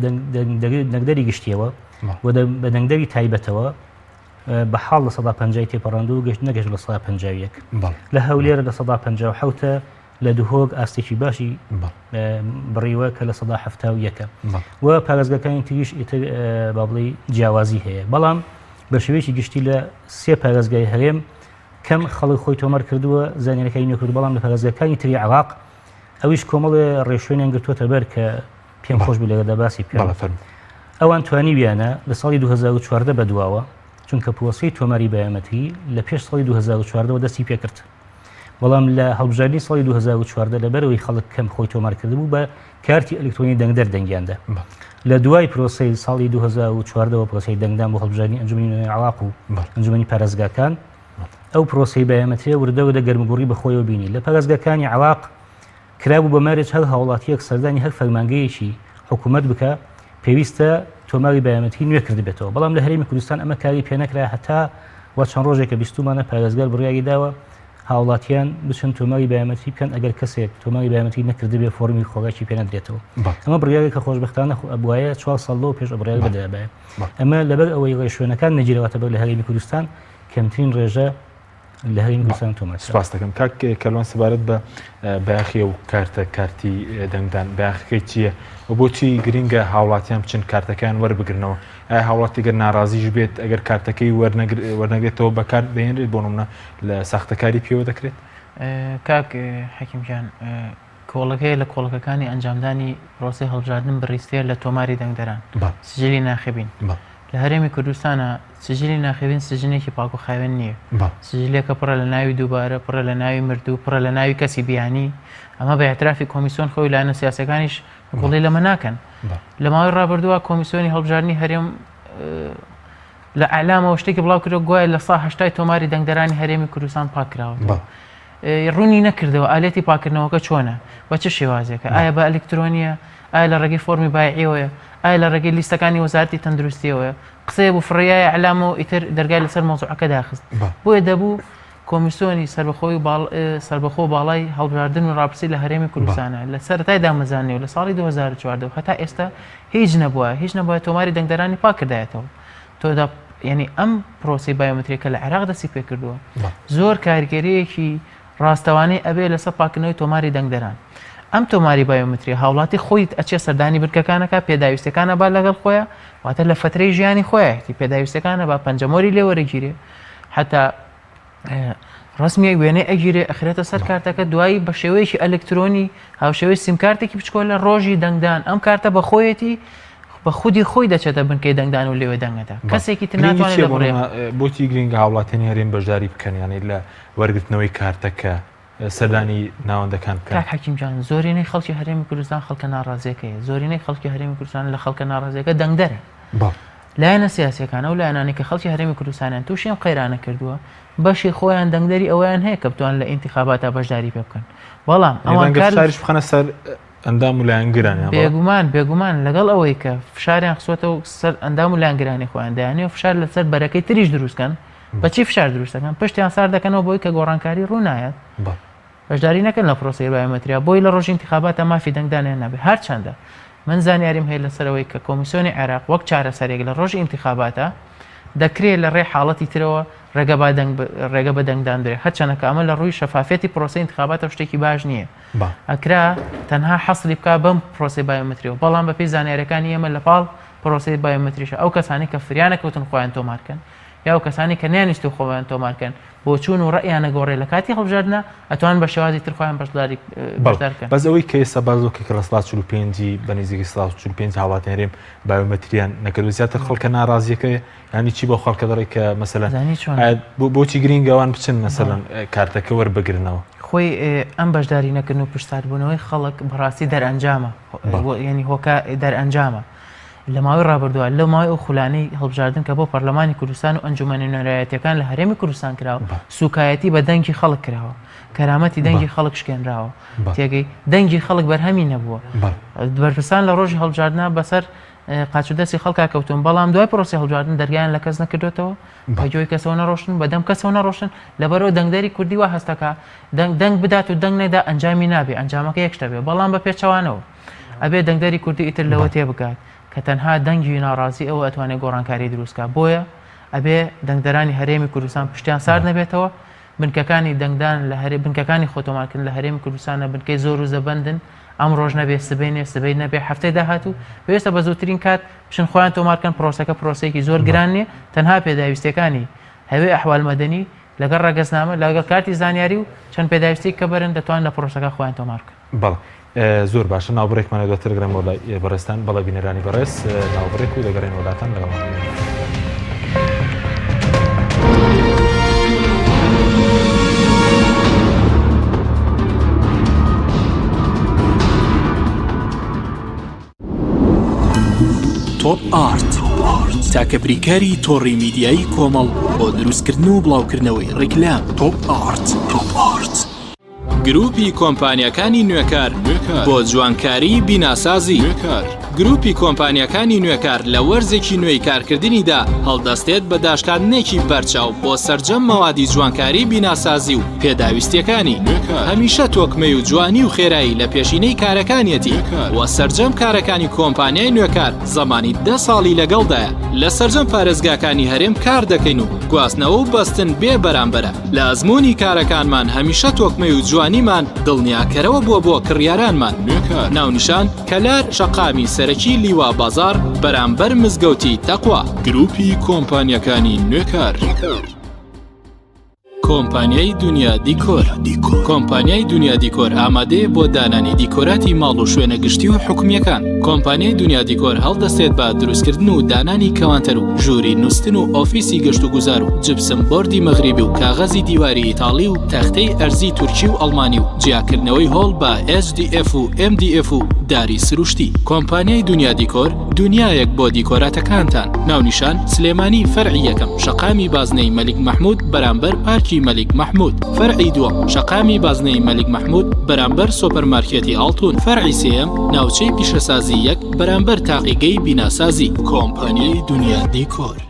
دەنگدەری گشتیەوە و بە دەنگدەری تایبەتەوە بە حاڵ لە 150 تێپەڕاند و گەشت نەگەشت لە 151 لە هەولێر لە 157 لە دوهۆک ئاستێکی باشی بڕیوە کە لە 171 و پارێزگاکانی تریش ئیتر با بڵێ جیاوازی هەیە بەڵام بە شێوەیەکی گشتی لە سێ پارێزگای هەرێم کەم خەڵک خۆی تۆمار کردووە زانیاریەکانی نوێ کرد بەڵام لە پارێزگاکانی تری عراق ئەویش کۆمەڵێ ڕێشوێنیان گرتووەتە بەر کە پێم خۆش بوو لەگەدا باسی پێ ئەوان توانی بیانە لە ساڵی 2014 بەدواوە چونکە پرۆسەی تۆماری بەیامەتی لە پێش ساڵی 2014 دەستی پێکرد بەڵام لە هەڵبژاردننی ساڵی 2014 لەبەرەوەی خەڵک کەم خۆی تۆمار کرده بوو بە کارتی ئەلکترۆنی دەنگدەر دەنگیاندا لە دوای پرۆسەی ساڵی 2014 پرۆسەی دەنگدان بۆ هەڵبژاردننی ئەنجومەنی عراق و ئەنجومەنی پارێزگاکان ئەو پرۆسەی بەیامەتی وردەوەدە گەرمگوڕی بەخۆیەوە بینی لە پارێزگاکانی عراق کرابوو بە مارێج هەر هاوڵاتیەک سەردانی هەر فەرمانگەیەکی حکوومەت بکە پێویستە تۆماری بەیامەتی نوێ کردی بێتەوە بەڵام لە هەرێمی کوردستان ئەمە کاری پێ نەکرا هەتا وە چەند ڕۆژێکە بیستمانە پارێزگار بڕیاری داوە هاوڵاتیان بچن تۆماری بەیامەتی بکەن ئەگەر کەسێک تۆماری بەیامەتی نەکردی بێ فۆرمی خۆراکی پێ نەدرێتەوە ئەمە بڕیاری کە خۆشبەختانە ئەبوایە 4 ساڵەوە پێش بڕیار بەدەبێت ئەمە لەبەر ئەوەی ڕێشوێنەکان نەگیرەوەتە بەر لە هەرێمی کوردستان کەمترین ڕێژە لە هەرێمی کوردستان تۆمار سپاس دەکەم کاک کەلوان سەبارەت بە باخی و کارتی دەنگدان باخەکەی چییە و بۆچی گرینگە هاوڵاتیان بچن کارتەکان وەربگرنەوە ئایا هاوڵاتیگەر ناڕازیش بێت ئەگەر کارتەکەی وەرنەگرێتەوە بەکار دەهێنرێت بۆ نمونە لە ساختەکاری پێوە دەکرێت کاک حەکیمجان کۆڵەکەی لە کۆڵەکەەکانی ئەنجامدانی پرۆسی هەڵبژاردن بڕیستەیە لە تۆماری دەنگدەران سجلی ناخبین لە هەرێمی کوردستانە سجلی ناخبین سجنێکی پاک و خاوێن نییە سجلێکە پڕە لە ناوی دووبارە پڕە لە ناوی مردوو پڕە لە ناوی کەسی بیانی ئەمە بە اعترافی کۆمیسیۆن خۆی لایەنە سیاسەکانیش گوڵی لەمە ناکەن لە ماوەی ڕابردووە کۆمیسیۆنی هەڵبژاردننی هەرێم لە ئەعلامەوە شتێکی بڵاو کرد گوایە لە سا هەشتای تۆماری دەنگدەرانی هەرێمی کوردستان پاکراوە ڕوونی نەکردەوە ئالێتی پاکردنەوەکە چۆنە بە چه شێوازێکە ئایا بە ئەلکترۆنیە ئایا لە ڕێگەی فۆرمی بایعیەوەیە ئایا لە ڕێگەی لیستەکانی وەزارەتی تەندروستیەوەیە قسەیە بوو فڕیایە ئەعلامەوە ئیتر دەرگای لەسەر مۆزوعەکە داخست بۆیە دەبوو کۆمیسیۆنی سربەخۆ باڵای هەڵبژاردن و ڕاپرسی لە هەرێمی کوردستانە لە سەرەتای دامەزانێ و لە ساڵی 2014 هەتا ئێستا هیچ نەبووە تۆماری دەنگدەرانی پاک کردایەتەوە تۆدا یعنی ئەم پرۆسی بایۆمەتریکە لە عێراق دەستی پێ کردووە زۆر کاریگەریەکی ڕاستەوانەی ئەبێ لەسەر پاکردنەوەی تۆماری دەنگدەران ئەم تۆماری بایۆمەتری هاوڵاتی خۆی ئەچێ سەردانی برکەکانەکە پێداویستەکانە با لەگەڵ خۆیە واتە لە فترەی ژیانی خۆیەتی پێداویستەکانە با پەنجەمۆری لێ وەرەگیرێ حتا ڕسمیەک وێنەی ئەگیرێ ئەخرێتە سەر کارتەکە دوایی بە شێوەیەکی ئەلکترۆنی هاوشێوەی سیمکارتێکی بچکۆل لە ڕۆژی دەنگدان ئەم کارتە بە خۆیەتی بە خودی خۆی دەچێتە بنکەی دەنگدان و لێوێ دەنگەدا کەسێکی تر ناتوانێت بۆچی گرنگە هاوڵاتیانی هەرێم بەشداری بکەن یانەی لە وەرگرتنەوەی کارتەکە سەردانی ناوەندەکان بکەن حەکیمجان زۆرینەی خەڵکی هەرێمی کوردستان خەڵکە ناڕازیەکەیە زۆرینەی خەڵکی هەرێمی کوردستان لە خەڵکە ناڕازیەکە دەنگدەرە لایەنە سیاسیەکانە و لایەنانی کە خەڵکی هەرێمی کوردستانیان تووشیان قەیرانە کردووە بەشی خۆیان دەنگدەری ئەویان هەیە کە بتوان لە ئینتیخاباتە بەشداری پێ بکەن بەڵام ئەوان کارش بخەنە سەر ئەندام و لایەنگرانیان بێگومان لەگەڵ ئەوەی کە فشاریان خسوەتەوە سەر ئەندام و لایەنگرانی خۆیان دەیانێ و فشار لەسەر بەرەکەی تریش دروستکەن بەچی فشار دروستەکەن پشتیان سار دەکەنەوە بۆی کە گۆڕانکاری ڕوونایەت بەشداری نەکەن لە پرۆسی بایۆمەتریا بۆی لە ڕۆژی انتخاباتە مافی دەنگدانیان نەبێت هەرچەندە من زانیاریم هەیە لەسەرەوەی کە کۆمیسیۆنی عێراق وەک چارەسەرێک لە ڕۆژی انتخاباتە دەکرێت لە ڕێ حاڵەتی ترەوە ڕێگە بە دەنگدان درێت هەرچەندە کە ئەمە لە ڕووی شەفافێتی پرۆسی انتخاباتە شتێکی باش نییە ئەکرا تەنها حەسری بکە بەم پرۆسی بایۆمەتریەوە بەڵام بەپێی زانیاریەکانی ئێمە لە پاڵ پرۆسی بایۆمەتریشە ئەو کەسانی کە فریانە کەوتن خۆیان تۆمارکەن یا ئەو کەسانی کە نیانیست و خۆیان تۆمارکەن بۆ چوون و ڕەیانە گۆڕێ لە کاتی هەڵبژاردنە ئەتوان بە شێوازی تر خۆیان بەشدارکەن بەس ئەوەی کە ئێستا بازۆکێک لە 45 بە نزیکی 45 هاوڵاتی هەرێم بایۆمەتریان نەکرد زیاتر خەڵکە ناڕازیەکە ینی چی بۆ خەڵکە دەڕێ کە مەسەلەن بۆچی گرینگەوان بچن مەسەلەن کارتەکە وەربگرنەوە خۆی ئەم بەشداری نەکردن و پشتاربوونەوەی خەڵک بەڕاستی دەرئەنجامە ینی هۆکە دەرئەنجامە لە ماوەی ڕابردووە لە ماوەی ئەو خولانەی هەڵبژاردن کە بۆ پەرلەمانی کوردستان و ئەنجومەنی نوێنەرایەتیەکان لە هەرێمی کوردستان کراوە سوکایەتی بە دەنگی خەڵک کراوە کەرامەتی دەنگی خەڵک شکێنراوە تێگەی دەنگی خەڵک بەرهەمی نەبووە بەرپرسان لە ڕۆژی هەڵبژاردنە بەسەر قاچودەستی خەڵکا کەوتون بەڵام دوای پرۆسی هەڵبژاردن دەرگایان لە کەس نەکردوێتەوە بەجۆی کەسەوە نەڕۆشتن بەدەم کەسەوە نەڕۆشتن لەبەرەوە دەنگدەری کوردی وا هەستەکە دەنگ بدات و دەنگ نەدا ئەنجامی نابێ ئەنجامەکە یەکشتە بێ بەڵام بە پێچەوانەوە ئەبێ دەنگدەری کوردی ئیتر لەوە تێبگات کە تەنها دەنگی ناڕازی ئەوە ئەتوانێت گۆڕانکاری دروستکە بۆیە ئەبێ دەنگدەرانی هەرێمی کوردستان پشتیان سار نەبێتەوە بنکەکانی دەنگدان لە بنکەکانی خۆتۆمارکردن لە هەرێمی کوردستانە بنکەی زۆر و زەبەندن ئەم ڕۆژ نەبێ سبەی نەبێ هەفتەی داهاتوو پێویستە بە زووترین کات بچن خۆیان تۆمارکەن پرۆسەکە پرۆسەیەکی زۆر گران نیە تەنها پێداویستەکانی هەوێ ئەحوال مەدەنی لەگەڵ ڕەگەزنامە لەگەڵ کارتی زانیاری و چەند پێداویستی کە بەرن دەتوان لە پرۆسەکە خۆیان تۆمارکەن زۆر باشە ناوبڕێکمانە دواتر گرم وڵای بەڕێستان بەڵە بینەرانی بەڕێز ناوبڕێک و دەگەڕێن وڵاتان لەگەڵ تۆپ ئارت تاکە بریکاری تۆڕی میدیایی کۆمەڵ بۆ دروستکردن و بڵاوکردنەوەی ڕیکلام تۆپ ئارت گروپی کۆمپانیەکانی نوێکار بۆ جوانکاری بیناسازی گروپی کۆمپانیەکانی نوێکار لە وەرزێکی نوێی کارکردنیدا هەڵدەستێت بە داشکاندنێکی بەرچاو بۆ سەرجەم مەوادی جوانکاری بیناسازی و پێداویستیەکانی هەمیشە تۆکمەی و جوانی و خێرایی لە پێشینەی کارەکانیەتی وە سەرجەم کارەکانی کۆمپانیای نوێکار زەمانی 10 ساڵی لەگەڵدایە لە سەرجەم پارێزگاکانی هەرێم کار دەکەین و گواستنەوە و بەستن بێ بەرامبەرە لە ئەزمموی کارەکانمان هەمیشە تۆکمەی و جوانیمان دڵنیاکەرەوە بۆ کڕیارانمان ناونیشان کەلار شەقامی سەرەکی لیوا بازار بەرامبەر مزگەوتی تەقوا گروپی کۆمپانیەکانی نوێکار کۆمپانیای دنیا دیکۆر کۆمپانیای دنیا دیکۆر ئامادەیە بۆ دانانی دیکۆراتی ماڵ و شوێنە گشتی و حکومیەکان کۆمپانیای دنیا دیکۆر هەڵدەستێت بە دروستکردن و دانانی کەوانتەر و ژووری نووسن و ئۆفیسی گەشت و گوزار و جبسم بۆردی مەغریبی و کاغەزی دیواری ئیتاڵی و تەختەی ئەرزی تورکی و ئەڵمانی و جیاکردنەوەی هۆڵ بە HDF و MDF و داری سروشتی کۆمپانیای دنیا دیکۆر دنیایەک بۆ دیکۆراتەکانتان ناونیشان سلێمانی فەرعی یەکەم شەقامی بازنەی مەلیک مەحموود بەرامبەر پارکی مەلیک مەحموود فەرعی دووەم شەقامی بازنەی مەلیک مەحموود بەرامبەر سۆپەرمارکێتی ئاڵتون فەرعی سێیەم ناوچەی پیشەسازی یەک بەرامبەر تاقیگەی بیناسازی کۆمپانیای دنیا دیکۆر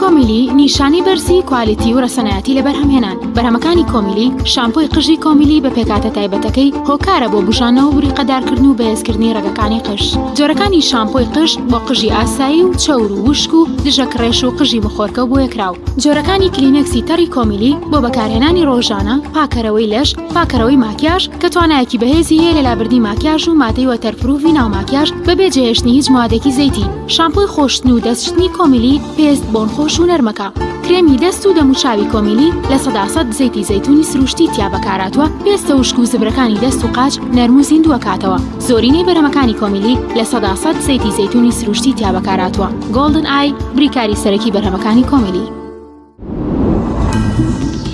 کۆمیلی نیشانی بەرزی کوالیتی و ڕەسەنایەتی لە بەرهەمهێنان بەرهەمەکانی کۆمیلی شامپۆی قژی کۆمیلی بە پێکاتە تایبەتەکەی هۆکارە بۆ بژانەوە و بریقەدارکردن و بەهێزکردنی ڕێگەکانی قژ جۆرەکانی شامپۆی قژ بۆ قژی ئاسایی و چەور و وشک و دژە کڕێش و قژی مخۆرکە بۆ یەکراو جۆرەکانی کلینەکسی تەڕی کۆمیلی بۆ بەکارهێنانی ڕۆژانە پاکەرەوەی لەش پاکەرەوەی ماکیاژ کە توانایەکی بەهێزی هەیە لە لابردنی ماکیاژ و مادەی وەتەرپروفی ناو ماکیاژ بەبێ جێهێشتنی هیچ موادێکی زەیتی شامپۆی خۆشتن و دەستشتنی کۆمیلی پێست بۆن خۆش و نەرمەکە کرێمی دەست و دەموچاوی کۆمیلی لە 100% زەیتی زەیتونی سروشتی تیا بەکاراتوە پێستە وشک و زبرەکانی دەست و قاچ نەرم و زیندووە کاتەوە زۆرینەی بەرهەمەکانی کۆمیلی لە 100% زەیتی زەیتونی سروشتی تیا بەکاراتوە گۆڵدن ئای بریکاری سەرەکی بەرهەمەکانی کۆمیلی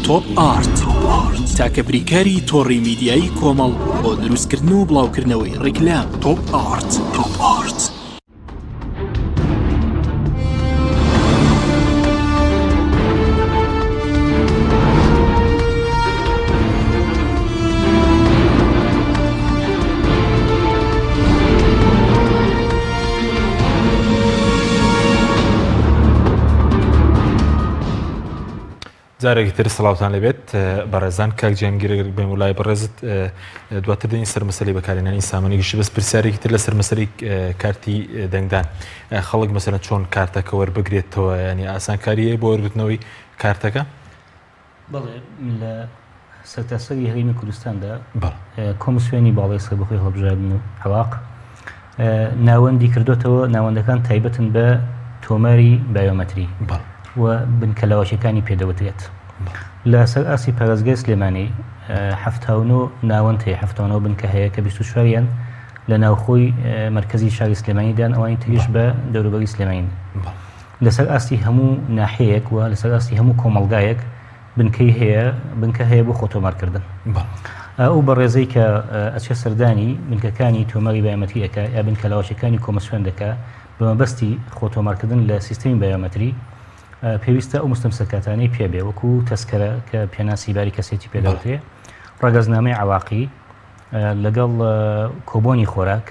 تۆپ ئارت تاکە بریکاری تۆڕی میدیایی کۆمەڵ بۆ دروستکردن و بڵاوکردنەوەی ڕیکلام تۆپ ئارت جارێکی تر سڵاوتان لەبێت بەڕێزان کاک جیهانگیر بێم وڵای بەڕێزت دواتر دەین سەر مەسەلەی بەکارهێنانی سامانەی گشتی بەس پرسیارێکی تر لەسەر مەسەلەی کارتی دەنگدان خەڵک مەسەلەن چۆن کارتەکە وەربگرێتەوە ینی ئاسانکاریە بۆ وەرگرتنەوەی کارتەکە بەڵێ لە سەرتاسەری هەرێمی کوردستاندا کۆمسیۆنی باڵای سەربەخۆی هەڵبژاردن و هەواق ناوەندی کردوتەوە ناوەندەکان تایبەتن بە تۆماری بایۆمەتری و بنکەلاوەشەکانی پێدەوترێت لە سەر ئاسی پارێزگای سلێمانی 79 ناوەند هەیە 79 بنکە هەیە کە 24یان لە ناوخۆی مرکزی شاری سلێمانیدان ئەوانی تریش بە دەوروبەری سلێمانین لەسەر ئاستی هەموو ناحەیەک و لەسەر ئاستی هەموو کۆمەڵگایەک بنکە هەیە بۆ خۆتۆمارکردن ئەو بەڕێزەی کە ئەچێ سەردانی بنکەکانی تۆماری بایۆمەتریەکە یا بنکەلاوەشەکانی کۆمەسیۆن دەکا بە مەبەستی خۆتۆمارکردن لە سیستەمی بایۆمەتری پێویستە ئەو مستەمسەکاتانەی پێبێ وەکو تەسکەرە کە پێناسیباری کەسێتی پێداوتێ ڕەگەزنامەی عواقی لەگەڵ کۆبۆنی خۆراک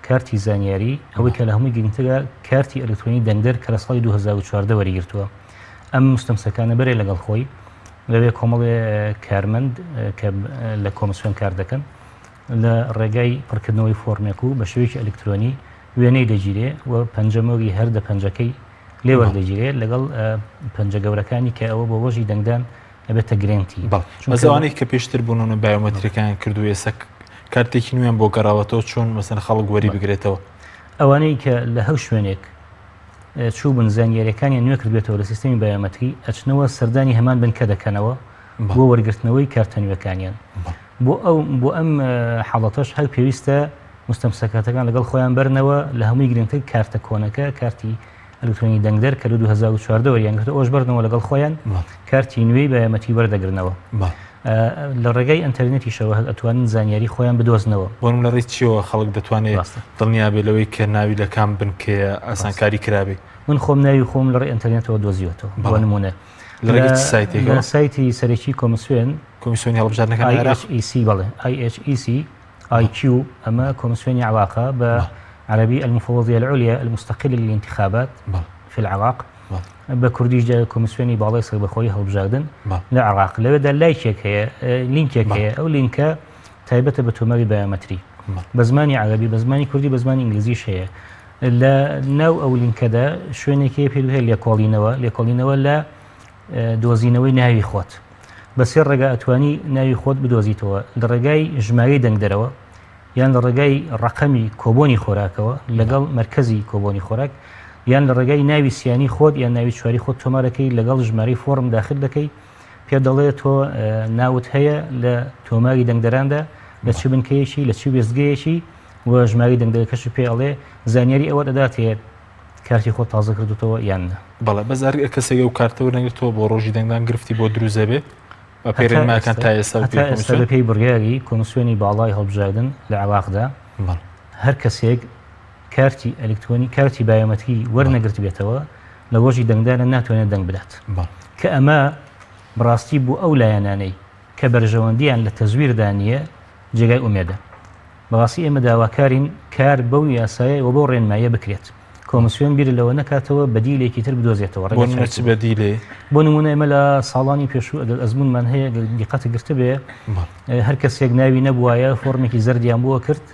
کارتی زانیاری ئەوەی کە لە هەمووی گرنگترە کارتی ئەلکترۆنی دەنگدەر کە لە ساڵی 2014 وەریگرتووە ئەم مستەمسەکانە بەرێ لەگەڵ خۆی لەوێ کۆمەڵێ کارمەند کە لە کۆمسیۆن کار دەکەن لە ڕێگای پڕکردنەوەی فۆرمێک و بە شێوەیەکی ئەلکترۆنی وێنەی دەگیرێ و پەنجەمەوەری هەردە پەنجەکەی لێ وەردەگیرێت لەگەڵ پەنجە گەورەکانی کە ئەوە بۆ وەژی دەنگدان ئەبێتە گرنگی مەزەوانەی کە پێشتر بوونەوە بایۆمەتریەکان کردو ێستا کارتێکی نوێن بۆ گەڕاوەتەوە چۆن مەسەن خەڵک وەری بگرێتەوە ئەوانەی کە لە هەو شوێنێک چوو بن زانیاریەکانی نوێ کردبێتەوە لە سیستەمی بایۆمەتری ئەچنەوە سەردانی هەمان بنکە دەکەنەوە بۆ وەرگرتنەوەی کارتەنوێکانیان بۆ ئەم حاڵەتەش هەر پێویستە مستەمسەکاتەکان لەگەڵ خۆیان بەرنەوە لە هەمووی گرنگتر کارتە کۆنەکە کارتی ئەلکترۆنی دەنگدەر کە 2014 وەریانگرتە ئەوش بەرنەوە لەگەڵ خۆیان کارتی نوێی بایۆمەتری وەردەگرنەوە لە ڕێگای ئەتەرنێتیشەوە ئەتوانن زانیاری خۆیان بدۆزنەوە بۆم لە ڕێی چیەوە خەڵک دەتوانێت دڵنیا بێ لەوەی کە ناوی لە کام بنکەیە ئاسانکاری کرابێ من خۆم ناوی خۆم لە ڕێی ئەتەرنێتەوە دۆزیوەتەوە بۆ نمونە لە سایتی سەرەکی کۆمسیۆن کۆمیسیۆنی هەڵبژاردنەکان IHEC بەڵێ IHEC IQ ئەمە کۆمسیۆنی عواقە بە عربي المفوضية العليا المستقلة للانتخابات في العراق بكرديش جا كوميسيوني باڵای سەربەخۆیی هەڵبژاردن لە عراق لەوێدا لایکێک هەیە لینکێک هەیە ئەو لینکە تایبەتە بە تۆمەری بایۆمەتری بە زمانی عربی بە زمانی کوردی بە زمانی ئینگلیزیش هەیە لە ناو ئەو لینکەدا شوێنێکی پێ هەیە لێکۆڵینەوە لە دۆزینەوەی ناوی خۆت بە سێ ڕێگا ئەتوانی ناوی خۆت بدۆزیتەوە لە ڕێگای ژمارەی دەنگدەرەوە یان لە ڕێگای ڕقەمی کۆبۆنی خۆراکەوە لەگەڵ مرکزی کۆبۆنی خۆراک یان لە ڕێگای ناوی سیانی خۆت یان ناوی چواری خۆت تۆمارەکەی لەگەڵ ژمارەی فۆرم داخل دەکەی پێ دەڵێت تۆ ناوت هەیە لە تۆماری دەنگدەراندا لە چ بنکەیەکی لە چ وێزگەیەکی و ژماری دەنگدەرەکەش پێ ئەڵێ زانیاری ئەوە دەداتێت کارتی خۆت تازە کردوتەوە یان بەڵێ بەزار کەسێک و کارتەوە نەگرتەوە بۆ ڕۆژی دەنگدان گرفتی بۆ دروزە بێ پێرێنماکان تا ئێستا بەپێی بڕیاری کۆمسیۆنی باڵای هەڵبژاردن لە عراقدا هەر کەسێک کارتی ئەلکترۆنی کارتی بایۆمەتری وەرنەگرت بێتەوە لە ڕۆژی دەنگدانە ناتوانێت دەنگ بدات کە ئەمە بڕاستی بوو ئەو لایەنانەی کە بەرژەوەندیان لە تەزویردا نیە جێگای ئومێدە بەڕاستی ئێمە داواکارین کار بەو یاسایە و بۆ ڕێنمایە بکرێت کۆمسیۆن بیر لەوە نەکاتەوە بەدیلێکی تر بدۆزێتەوە بەدیلێ بۆ نمونە ئێمە لە ساڵانی پێشوو ئەگەر ئەزمونمان هەیە دیقەتە گرتە بێ هەر کەسێک ناوی نەبووایە فۆرمێکی زەردیان بووە کرد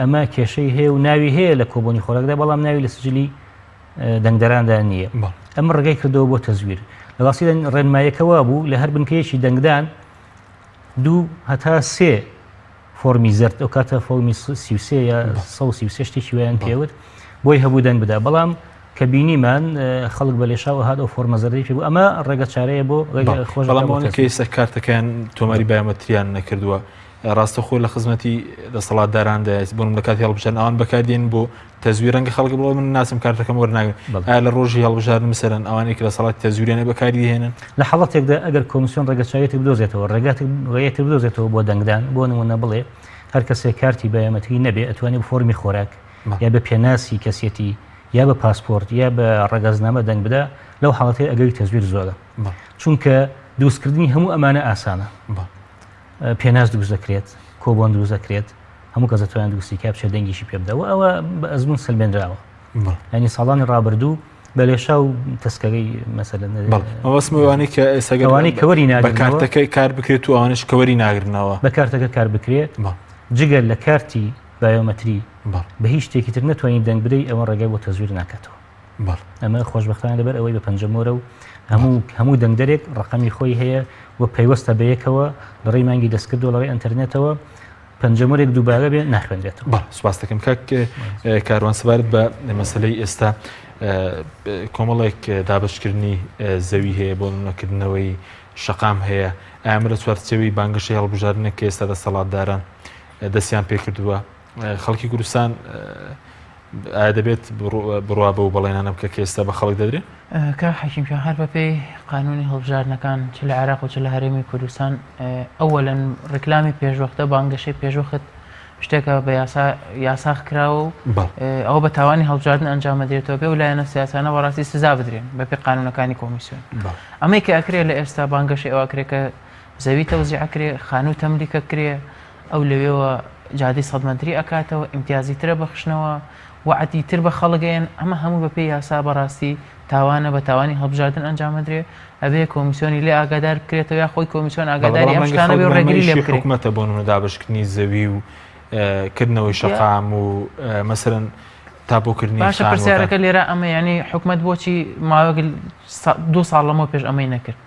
ئەمە کێشەی هەیە و ناوی هەیە لە کۆبوونی خۆراکدا بەڵام ناوی لە سجلی دەنگدەراندا نییە ئەمە ڕێگای کردەوە بۆ تەزویر لە ڕاستی ڕێنمایەکەوا بوو لە هەر بنکەیەکی دەنگدان 2 هەتا 3 فۆرمی زرد ئەو کاتە فۆرمی 33 یا 133 شتێکی ویان پێوت بۆی هەبوو دەنگ بدا بەڵام کە بینیمان خەڵک بە لێشاوە هات ئەو فۆرمە زەردەی پێ بوو ئەمە ڕێگە چارەیە بۆ خۆشەڵامەوە کە ئێستا کارتەکەیان تۆماری بایۆمەتریان نەکردووە ڕاستەخۆ لە خزمەتی دەسەڵاتداراندا بۆم لە کاتی هەڵبژاردن ئەوان بەکاردێن بۆ تەزویر ڕەنگە خەڵک بڵەوە من ناسم کارتەکەم وەرناگرن ئایا لە ڕۆژی هەڵبژاردن مەسەرەن ئەوانەی کە لە سەڵاتی تەزویرێنە بەکاری دێنن لە حاڵەتێکدا ئەگەر کۆمسیۆن ڕێگەچاوێتی بدۆزێتەوە ڕێگەیەکی بدۆزێتەوە بۆ دەنگدان بۆ نمونە بڵێ هەر کەسێک کارتی بایۆمەتری نەبێ ئەتوانێت فۆرمی خۆراک یا بە پێناسی کەسێتی یا بە پاسپۆرت یا بە ڕێگەزنامە دەنگ بدا لەو حاڵەتەیە ئەگەری تەزویر زۆرە چونکە دروستکردنی هەموو ئەمانە ئاسانە پێناس دروست دەکرێت کۆبۆن دروست دەکرێت هەموو کەس دەتوانێت دروستی کا بچێت دەنگیشی پێ بدەوە ئەوە بە ئەزمون سلبێنراوە ینی ساڵانی ڕابردوو بە لێشا و تەسکەرەی مەسەلەن ئەوەسمەوانەی کە ئێساگەوانەی کەوەری بە کارتەکەی کار بکرێت و ئەوانش کەوەری ناگرنەوە بە کارتەکە کار بکرێت جگەر لە کارتی بایۆمەتری بە هیچ شتێکی تر نتوانین دەنگ بدەی ئەوە ڕێگای بۆ تەزویر ناکاتەوە ئەمە خۆشبەختانە لەبەر ئەوەی بە پەنجەمۆرە و هەموو دەنگدەرێک ڕقەمی خۆی هەیە و پەیوەستە بەیەکەوە لە ڕێی مانگی دەستکردو لە ڕێی ئەنتەرنێتەوە پەنجەمۆرێک دووبارە بێ ناخوێنرێتەوە سوپاس دەکەم کاک کاروان سەبارەت بە مەسەلەی ئێستا کۆمەڵێک دابشکردنی زەوی هەیە بۆ نەکردنەوەی شەقام هەیە ئامرە چوارچێوی بانگشەی هەڵبژاردنە کە ئێستا دەسەڵاتداران دەستیان پێکردووە خەڵکی کوردستان ئایا دەبێت بڕوا بە و بەڵێنانە بکە کە ئێستا بە خەڵک دەدرێت کە حەکیمپیان هەر بەپێی قانونی هەڵبژاردنەکان چ لە عێراق و چ لە هەرێمی کوردستان ئەوەلەن ڕکلامی پێشوەختە بانگەشەی پێشوەخت شتێکە بە یاساخ کراوە و ئەوە بە تاوانی هەڵبژاردن ئەنجامەدرێتەوە پێ و لایەنە سیاسانە بەڕاستی سزا بدرێن بەپێی قانونەکانی کۆمیسیۆن ئەمەی کە ئەکرێت لە ئێستا بانگەشەی ئەوە کرێت کە زەوی تەوزیعەکرێ خانوو تەملیکە کرێ ئەو لەوێەوە جادی سەدمەتری ئەکاتەوە ئیمتیازی ترە بەخشنەوە وعدی تر بە خەڵگەیەن ئەمە هەموو بەپێی یاسا بەڕاستی تاوانە بە تاوانی هەڵبژاردن ئەنجامەدرێ ئەبێ کۆمیسیۆنی لێ ئاگادار بکرێتەوە یا خۆی کۆمیسیۆن ئاگاداری ئەم شتانە بێ و ڕێگری لێ بکرێت حکومەتە بۆ نمونە دابشکردنی زەوی و کردنەوەی شەقام و مەسەرەن تاپۆکردنی باشە پرسیارەکە لێرە ئەمە ینی حکومەت بۆچی ماوەیەک 2 ساڵ لەمەوە پێش ئەمەی نەکرد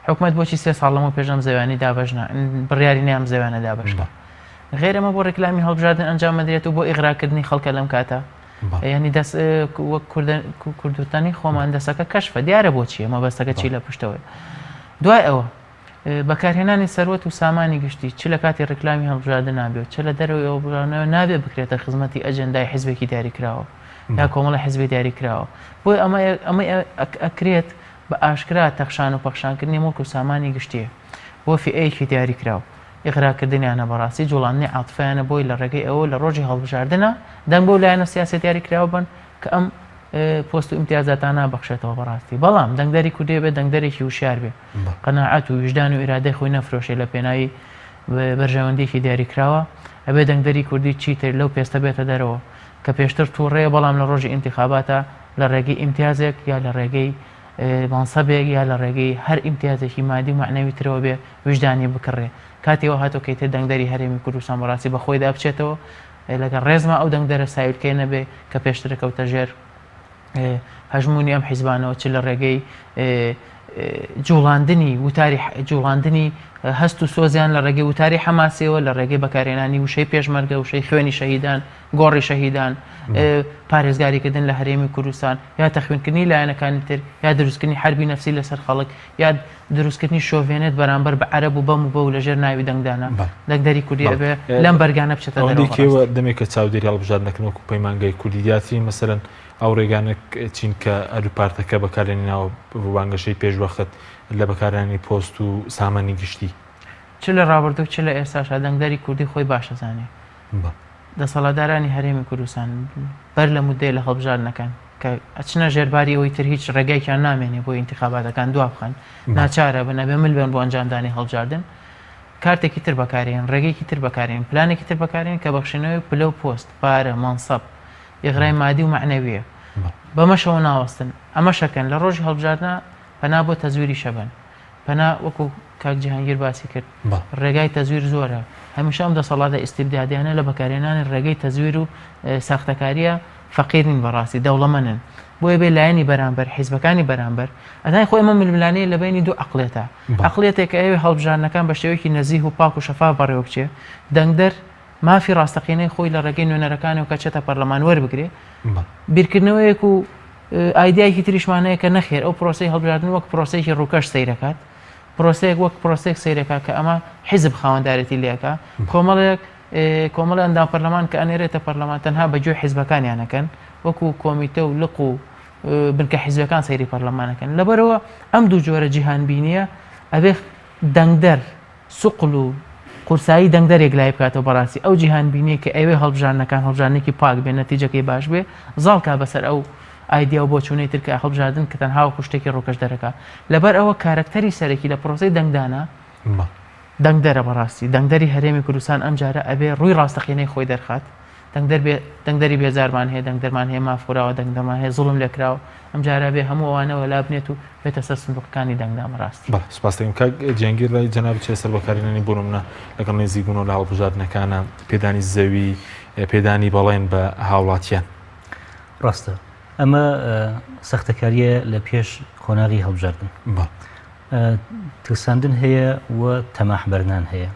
حکومەت بۆچی 3 ساڵ لەمەوە پێش ئەم زەویانی دابەژنا بڕیاری نێ ئەم زەویانە دابەشدا غێر ئەمە بۆ ڕێکلامی هەڵبژاردن ئەنجامەدرێت و بۆ ئیغراکردنی خەڵکە لەم کاتە ینی دەست وەک کوردستانی خۆمان دەستەکە کەشفە دیارە بۆچی ئەمە بەستەکە چی لە پشتەوەی دوای ئەوە بەکارهێنانی سەروەت و سامانی گشتی چ لە کاتی ڕێکلامی هەڵبژاردن نابێت چ لە دەرەوەی ئەوە نابێت بکرێتە خزمەتی ئەجەندای حیزبێکی دیاریکراوە یا کۆمەڵە حیزبی دیاریکراوە بۆی ئەمە ئەکرێت بە ئاشکرا تەخشان و پەخشانکردنی مڵک و سامانی گشتیە بۆ فئەیەکی دیاریکراوە ئیغراکردنیانە بەڕاستی جوڵانی عاتفیانە بۆی لە ڕێگەی ئەوە لە ڕۆژی هەڵبژاردنە دەنگ بۆ لایەنە سیاسی دیاریکراوە بن کە ئەم پۆست و ئیمتیازاتانە بەخشێتەوە بەڕاستی بەڵام دەنگدەری کوردێ بێ دەنگدەرێکی وشار بێ قەناعەت و وجدان و ئیرادەی خۆی نەفرۆشێ لە پێناوی بەرژەوەندێکی دیاریکراوە ئەبێ دەنگدەری کوردی چیتر لەو پێستە بێتە دەرەوە کە پێشتر تووڕێ بەڵام لە ڕۆژی ئینتیخاباتە لە ڕێگەی ئیمتیازێک یا لە ڕێگەی مانسەبێک یا لە ڕێگەی هەر ئیمتیازێکی مادی و معنەوی ترەوە بێ وجدانی بکڕێ کاتێەوە هاتۆکەیتە دەنگدەری هەرێمی کوردستان بەڕاستی بەخۆی دابچێتەوە لەگەڵ ڕێزمە ئەو دەنگدەرە سایلکەی نەبێ کە پێشتر کەوتە ژێر هەژمونی ئەم حیزبانەوە چ لە ڕێگەی جوڵاندنی وتاری جوڵاندنی هەست و سۆزیان لە ڕێگەی وتاری حەماسیەوە لە ڕێگەی بەکارێنانی وشەی پێشمەرگە وشەی خوێنی شەهیدان گۆڕی شەهیدان پارێزگاریکردن لە هەرێمی کوردستان یا تەخوێنکردنی لایەنەکانی تر یا دروستکردنی حربی نەفسی لەسەر خەڵک یا دروستکردنی شۆڤێنێت بەرامبەر بە عەرەب و بەم و بە و لەژێر ناوی دەنگدانە دەنگدەری کوردی ئەبێ لەم بەرگانە بچێتە ئەوەندێکەوە دەمێکە چاودێری هەڵبژاردنەکەنەوەکو پەیمانگای کوردیاتی مەسەرەن ئەو ڕێگانە چین کە ئەروپارتەکە بەکارێنی ناوە بانگەشەی پێشوەخت لە بەکارانی پۆست و سامانی گشتی چ لە ڕابردوو چ لە ئێستاشا دەنگدەری کوردی خۆی باشەزانێ دەسەڵاتدارانی هەرێمی کوردستان بەر لە مودەی لە هەڵبژاردنەکان کە ئەچنە ژێرباری ئەوەی تر هیچ ڕێگایکیان نامێنێ بۆ ئینتیخاباتەکان دوا بخەن ناچارە بنەبێ مل بێن بۆ ئەنجامدانی هەڵبژاردن کارتێکی تر بەکارێن ڕێگەیەکی تر بەکارێن پلانێکی تر بەکارێن کە بەخشینەوەی پلە و پۆست پارە مانسەب یغرای مادی و معنەویە بەمەشەوە ناوەستن ئەمە شەکەن لە ڕۆژی هەڵبژاردنە پەنا بۆ تەزویری شەبن پەنا وەکو کاک جیهانگیر باسی کرد ڕێگای تەزویر زۆرە هەمیشە ئەم دەسەڵاتە ئیستیبدادیانە لە بەکارێنانی ڕێگەی تەزویر و ساختەکاریە فەقیرین بەڕاستی دەوڵەمەنن بۆیە بێ لایەنی بەرامبەر حیزبەکانی بەرامبەر ئەدای خۆی ئەمە ململانەیە لە بینی دوو عەقڵێتە عەقڵێتێک کە ئەوێ هەڵبژاردنەکان بە شێوەیەکی نەزیه و پاک و شەفاف بەڕێوە بچێ دەنگدەر مافی ڕاستەقینەی خۆی لە ڕێگەی نوێنەرەکانی و کە چێتە پەرلەمان وەربگرێ بیرکردنەوەیەک و ئایدایەکی تریشمانەیە کە نەخێر ئەو پرۆسەی هەڵبژاردن وەک پرۆسەیەکی ڕووکەش سەیرەکات پرۆسەیەک وەک پرۆسێک سەیرەکە کە ئەمە حیزب خاوەندارەتی لێکە کۆمەڵە ئەندام پەرلەمان کە ئەنێرێتە پەرلەمان تەنها بەگوێ حیزبەکانیانەکەن وەکو کۆمیتە و لق و بنکە حیزبەکان سەیری پەرلەمانەکەن لەبەرەوە ئەم دوو جۆرە جیهانبینیە ئەبێ دەنگدەر سوقل و قورسایی دەنگدەرێک لای بکاتەوە بەڕاستی ئەو جیهانبینی کە ئەوێ هەڵبژاردنەکان هەڵبژاردنێکی پاک بێ نەتیجەکەی باش بێ زاڵکا بەسەر ئەو ئایدیا و بۆ چوونەی تر کە هەڵبژاردن کە تەنها وەکو شتێکی ڕووکەش دەرەکە لەبەر ئەوە کارکتەری سەرەکی لە پرۆسەی دەنگدانە دەنگدەرە بەڕاستی دەنگدەری هەرێمی کوردستان ئەم جارە ئەبێ ڕووی ڕاستەقینەی خۆی دەرخات دەنگدەری بێزارمان هەیە دەنگدەرمان هەیە مافوراوە دەنگدەرمان هەیە زوڵم لێکراوە ئەم جارە بێ هەموو ئەوانەوە لا بنێت و بێتە سەر سندوقەکانی دەنگدام ڕاستی سپاس دەکەم کاک جیهانگیر لای جەناب چێسەر بەکارهێنانی بۆ نمونە لەگەڵ نێزیکبوونەوە لە هەڵبژاردنەکانە پێدانی زەوی پێدانی بەڵێن بە هاوڵاتیان ڕاستە ئەمە سەختەکاریە لە پێش کۆناغی هەڵبژاردن ترساندن هەیە و تەماحبەرنان هەیە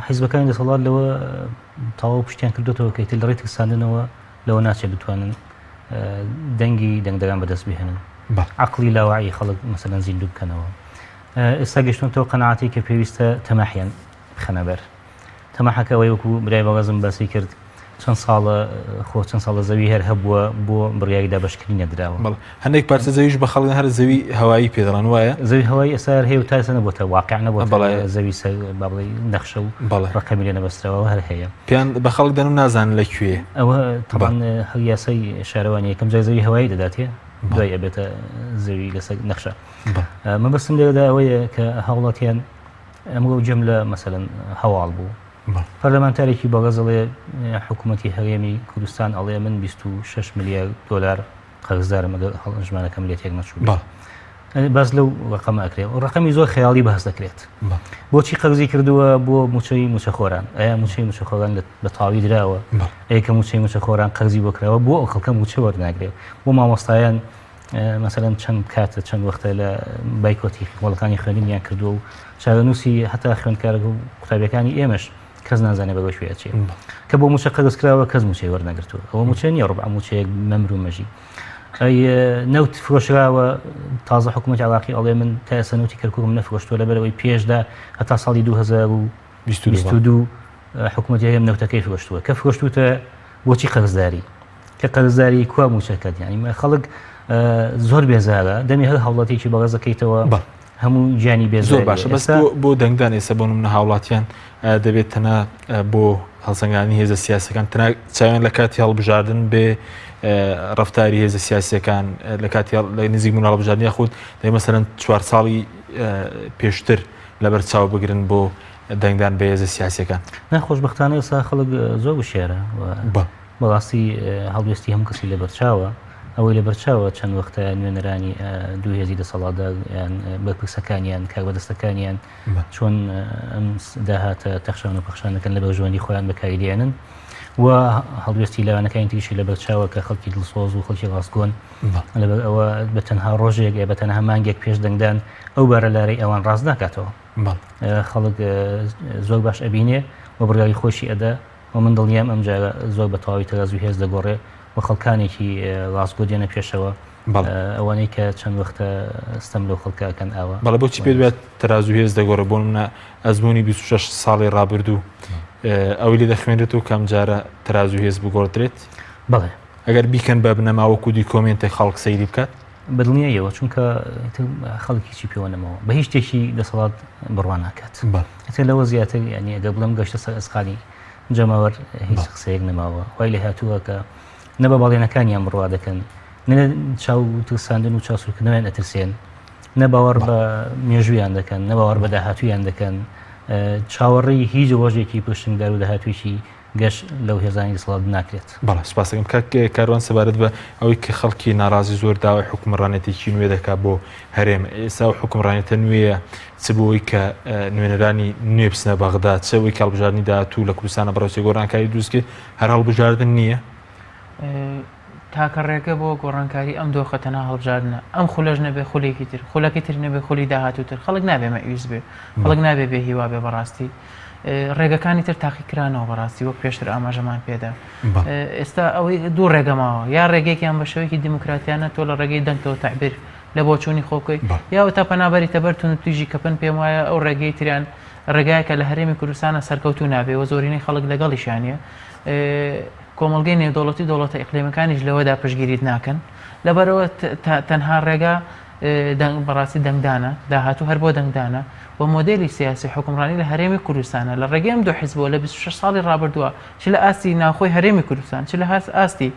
حیزبەکانی دەسەڵات لەوە تاوا پشتیان کردوێتەوە کەیتر لە ڕێی ترساندنەوە لەوە ناچێت بتوانن دەنگی دەنگدەران بەدەست بهێنن عەقڵی لاوعی خەڵک مەسەلەن زیندوو بکەنەوە ئێستا گەشتونەوە قەناعەتی کە پێویستە تەماحیان بخەنە بەر تەماحەکەوەی وەکو برای بەغەزم باسی کرد چەند ساڵە زەوی هەر هەبووە بۆ بڕیاریدا بەشکردنی نەدراوە هەندێک پارچە زەویش بە خەڵک هەر زەوی هەوایی پێدەڵان وایە زەوی هەوایی ئێستا هەیە و تاسە نەبووتە واقع نەبووە زەوی بەڵێ نەخشە و ڕقەمی لێ نەبەستراوە هەر هەیە پێیان بە خەڵک دەن و نازانن لەکوێ ئەوە تەبان هەر یاسای شارەوانی یەکەم جای زەوی هەوایی دەداتێ دوای ئەبێتە زەوی لەسەر نەخشە مەبەستم لێرەدا ئەوەیە کە هەوڵاتیان ئەمڕۆ جەم لە مەسەلەن هەواڵ بوو پەرلەمانتارێکی بەغەزەڵێ حکوومەتی هەرێمی کوردستان ئەڵێ من 26 میلیارد دۆلار قەرزدارم ئەگەر ژمانەکەم لێ تێک نەچوو باز لەو ڕقەمە ئەکرێت و ڕقەمی زۆر خەیاڵی بەهەز دەکرێت بۆچی قەرزی کردووە بۆ موچەی موچەخۆران ئەیا موچەی موچەخۆران لە تاوی درراوە ئەیکە موچەی موچەخۆران قەرزی بۆ کراوە بۆ ئەو خەڵکە موچە وەرناگرێت بۆ مامۆستایان مەسەلەن چەند کاتە چەند وەختە لە بایکۆتی وڵەکانی خوێنینیان کردووە و چارەنووسی هەتا خوێندکارە و قوتابیەکانی ئێمەش کەس نازانێت بەگە شوێ چێ کە بۆ موچە قەرز کراوە کەس موچەی وەرنەگرتووە ئەوە موچە نیە ڕوبع موچەیەک مەمر و مەژی نەوت فرۆشراوە تازە حکوومەت عێراقی ئەڵێ من تا ئێستا نەوتی کەرکووکم نەفرۆشتووە لەبەرەوەی پێشدا هەتا ساڵی 2022 حکوومەتی هەیە نەوتەکەی فرۆشتووە کە فرۆشتوتە بۆچی قەرزداری کە قەرزداری کوا موچەکەت یعنی خەڵک زۆر بێزارە دەمی هەر هەوڵاتێکی بەغەزەکەیتەوە هەموو گیانی بێ زۆر باشە بەس بۆ دەنگدان ئێستا بۆ منە هاوڵاتیان دەبێت تەنها بۆ هەڵسەنگانی هێزە سیاسەکان تەنها چاوێن لە کاتی هەڵبژاردن بێ ڕفتاری هێزە سیاسیەکان لە کاتی لە نزیک بوون هەڵبژاردنی خۆت دەی مەسەلەن 4 ساڵی پێشتر لەبەر چاو بگرن بۆ دەنگدان بە هێزە سیاسیەکان نەخۆشبەختانە ئێستا خەڵک زۆر وشێرە بەڕاستی هەڵوێستی هەموو کەسی لە بەرچاوە ئەوەی لە بەرچاوە چەند وەختە نوێنەرانی دوو هێزی دەسەڵاتدار یان بەرپرسەکانیان کاربەدەستەکانیان چۆن ئەم داهاتە تەخشان و پەخشانەکەن لە بەژوانی خۆیان بەکاریدێنن و هەڵوێستی لەوانەکانی تریشی لە بەرچاوە کە خەڵکی دڵسۆز و خەڵکی ڕاستگۆن لەبەر ئەوە بە تەنها ڕۆژێک بە تەنها مانگێک پێش دەنگدان ئەو بارە لارەی ئەوان ڕاست ناکاتەوە خەڵک زۆر باش ئەبینێ و بڕیاری خۆشی ئەدا و من دڵنیام ئەم جارە زۆر بە تەواوی تەرازوی هێز دەگۆڕێ و خەڵکانێکی ڕاستگۆ دێنە پێشەوە ئەوانەی کە چەند وەختە ستەم لەو خەڵکەکەن ئاوە بەڵێ بۆچی پێ دوێت تەرازوی هێز دەگۆڕێ بۆ منە ئەزمموی 26 ساڵی ڕابردوو ئەوی لێ دەخوێنرێت و کەم جارە تەرازوی هێز بگۆڕدرێت بەڵێ ئەگەر بیکەن بە بنەماوەکو دی کۆمنتێک خەڵک سەیری بکات بەدڵنیایەوە چونکە خەڵکیی پێوەنەمەوە بە هیچ شتێکی دەسەڵات بڕوان ناکات لەوە زیاتر ینی ئەگە بڵم گەشتە سەر ئەسقالی جەماوەر هیچ قسەیەک نەماوە وای لە هاتووە کە نە بە باڵێنەکانیان بڕوا دەکەن نە چاو ترساندن و چاسوورکردنەوەیان ئەترسێن نە باوەڕ بە مێژویان دەکەن نە باوەڕ بە داهاتوویان دەکەن چاوەڕێی هیچ ڕۆژێکی پشتنگدار و داهاتوویی گەشت لەو هێزانی دەسەڵات ناکرێت بەڵێ سپاسەکەم کاروان سەبارەت بە ئەوەی کە خەڵکی ناڕازی زۆر داوای حکومڕانێتێکی نوێ دەکات بۆ هەرێم ئێستا و حکومڕانێتە نوێیە چ بۆەوەی کە نوێنەرانی نوێ بچنە بەغدا چەوەی کە هەڵبژاردننی داهاتوو لە کوردستانە بەڕاستی گۆڕانکاری دروستکە هەر هەڵبژاردن نییە تاکە ڕێگە بۆ گۆڕانکاری ئەم دۆخەتەنها هەڵبژاردنە ئەم خولەش نەبێ خولێکی تر خولەکەی تر نەبێ خولی داهاتووتر خەڵک نابێ مەئویز بێ خەڵک نابێ بێ هیوا بێ بەڕاستی ڕێگەکانی تر تاقیکرانەوە بەڕاستی وەک پێشتر ئاماژەمان پێدا ئێستا ئەوەی دوو ڕێگەماوە یا ڕێگەیەکیان بە شێوەیەکی دیموکراتیانە تۆ لە ڕێگەی دەنگەوە تعبیر لە بۆچوونی خۆکەی یا تا پەنابەری تەبەرتون و تویژی کەپن پێم وایە ئەو ڕێگەی تریان ڕێگایەکە لە هەرێمی کوردستانە سەرکەوتوو نابێ و زۆرینەی خەڵک لەگەڵیشانە کۆمەڵگەی نێودەوڵەتی دەوڵەتە ئیقلیمەکانیش لەوەدا پشگیریت ناکەن لەبەرەوە تەنها ڕێگا بەڕاستی دەنگدانە داهاتوو هەر بۆ دەنگدانە و مۆدێلی سیاسی حکومڕانی لە هەرێمی کوردستانە لە ڕێگەی ئەم دوو حیزبەوە لە 26 ساڵی ڕابردووە چ لە ئاستی ناوخۆی هەرێمی کوردستان چ لە ئاستی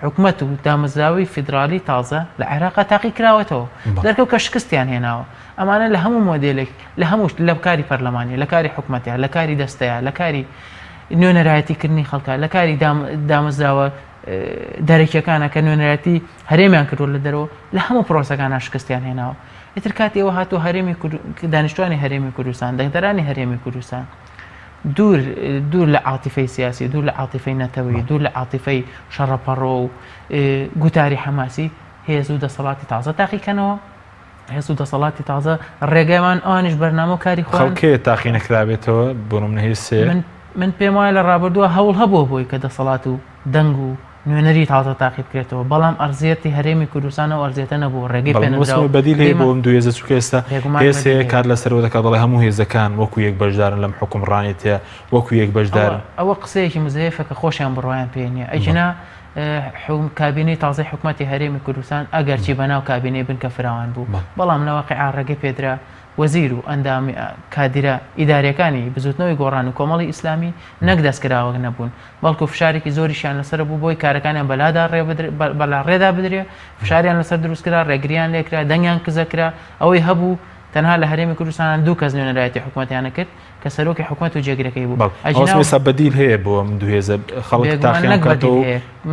حکومەت و دامەزراوی فیدرالی تازە لە عێراقا تاقی کراوەتەوە دەرکەوت کە شکستیان هێناوە ئەمانە لە هەموو مۆدێلێک لە هەموو لە کاری پەرلەمانی لە کاری حکومەتیان لە کاری دەستەیە لە کاری نوێنەرایەتیکردنی خەڵکە لە کاری دامەزراوە دەرەکیەکانە کە نوێنەرەتی هەرێمیان کردو لە دەرەوە لە هەموو پرۆسەکانە شکستیان هێناوە ئیتر کاتی ئەوە هاتووە هەرێمی دانیشتوانی هەرێمی کوردستان دەنگدەرانی هەرێمی کوردستان دوور لە عاتیفەی سیاسی دوور لە عاتیفەی نەتەوەی دوور لە عاتیفەی شەڕەپەڕۆ و گوتاری حەماسی هێز و دەسەڵاتی تازە تاقیکەنەوە هێز و دەسەڵاتی تازە ڕێگەیمان ئەوانیش بەرنامە و کاری خۆیان خەڵکێ تاقی نەکرابێتەوە بۆ نمونە هێز من پێم وایە لە ڕابردووە هەوڵ هەبووە بۆی کە دەسەڵات و دەنگ و نوێنەری تازە تاقی بکرێتەوە بەڵام ئەرزیەتی هەرێمی کوردستانە و ئەرزیێتە نەبوو ڕێگەی پێنەدراوە بەدیل هەیە بۆ ئەم دوو هێزە چووکە ئێستا هێز هەیە کار لەسەرەوە دەکات دەڵێ هەموو هێزەکان وەکو یەک بەشدارن لەم حکومڕانێتە وەکو یەک بەشدارن ئەوە قسەیەکی مزەیفە کە خۆشیان بڕوایان پێ نییە ئەیجنا کابینەی تازای حکوومەتی هەرێمی کوردستان ئەگەرچی بەناو کابینەی بن کە فراوان بوو بەڵام لەواقع ڕێگەی پێدرا وەزیر و ئەندامی کادرە ئیدارەکانی بزوتنەوەی گۆڕان و کۆمەڵی ئیسلامی نەک دەستکراوە نەبوون بەڵکو فشارێکی زۆریشیان لەسەر بوو بۆی کارەکانیان بەلا ڕێدا بدرێ فشاریان لەسەر دروستکرا ڕێگریان لێکرا دەنگیان کزەکرا ئەوەی هەبوو تەنها لە هەرێمی کوردستان دوو کەس نوێنەرایەتی حکوومەتیانە کرد کە سەرۆکی حکوومەت و جێگرەکەی بوو ئەوسا بەدیل هەیە بۆ ئەم دوو هێزە خەڵک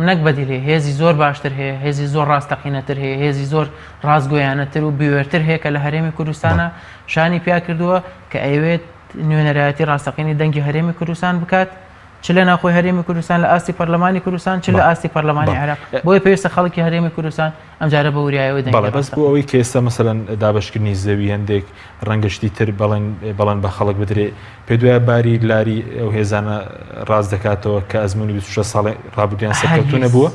نەک بەدیل هەیە هێزی زۆر باشتر هەیە هێزی زۆر ڕاستەقینەتر هەیە هێزی زۆر ڕازگۆیانەتر و بیوێرتر هەیە کە لە هەرێمی کوردستانە شانی پیا کردووە کە ئەوێت نوێنەرایەتی ڕاستەقینی دەنگی هەرێمی کوردستان بکات چ لە ناخۆی هەرێمی کوردستان لە ئاستی پەرلەمانی کوردستان چ لە ئاستی پەرلەمانی عێراق بۆیە پێویستە خەڵکی هەرێمی کوردستان ئەم جارە بە وریایەوە دەنگی بەس بۆ ئەوەی کە ئێستا مەسەلەن دابەشکردنی زەوی هەندێک ڕەنگەشتی تر بەڵێن بە خەڵک بدرێ پێ دوایە باری لاری ئەو هێزانە ڕاز دەکاتەوە کە ئەزمموی 26 ساڵی ڕابردویان سەرکەوتوو نەبووە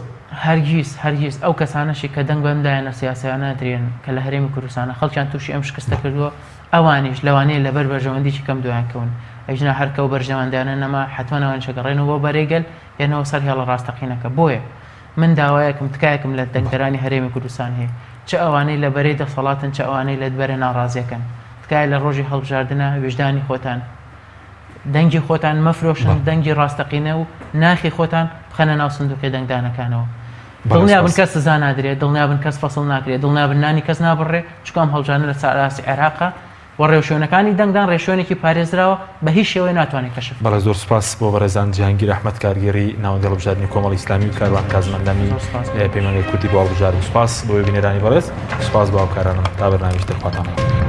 هەرگیز ئەو کەسانەشی کە دەنگ بەمدایەنە سیاسیانە درێن کە لە هەرێمی کوردستانە خەڵکیان تووشی ئەم شکستە کردووە ئەوانیش لەوانەیە لەبەر بەرژەوەندیی کەم دویان کەون ئەژنا هەرکە و بەرژەوەندیانە نەما حتممەوان شەگەڕێنەوە بۆ بەرێگەل یانەوە سەر هێڵە ڕاستەقینەکە بۆیە من داوایەکم تکایەکم لە دەنگدەرانی هەرێمی کوردستان هەیە چ ئەوانەی لە بەرەی دەسەڵاتن چ ئەوانەی لە بەرە ناڕازیەکەن تکایە لە ڕۆژی هەڵبژاردنە وێژدانی خۆتان دەنگی خۆتان مەفرۆشن دەنگی ڕاستەقینە و ناخی خۆتان بخەنە ناو سندوقی دەنگدانەکانەوە دڵنیابن کەس سزا نادرێت دڵنیابن کەس فەسڵ ناکرێت دڵنیابن نانی کەس نابڕێ چکام هەڵبژاردن لە ساراسی عێراقا و ڕێوشێنەکانی دەنگدان ڕێشوێنێکی پارێزراوە بە هیچ شێوەیە ناتوانێت کەشف بەڵێ زۆر سپاس بۆ بەڕێزان جیهانگیر ئەحمەد کارگێڕی ناوەندی هەڵبژاردننی کۆمەڵی ئیسلامی و کاروان کازمەندەمی پەیمانگەی کورتی بۆ هەڵبژاردن سپاس بۆ بینێرانی بەڕێز سپاس بۆ هاوکارانم تا بەرنامەی تر خواتان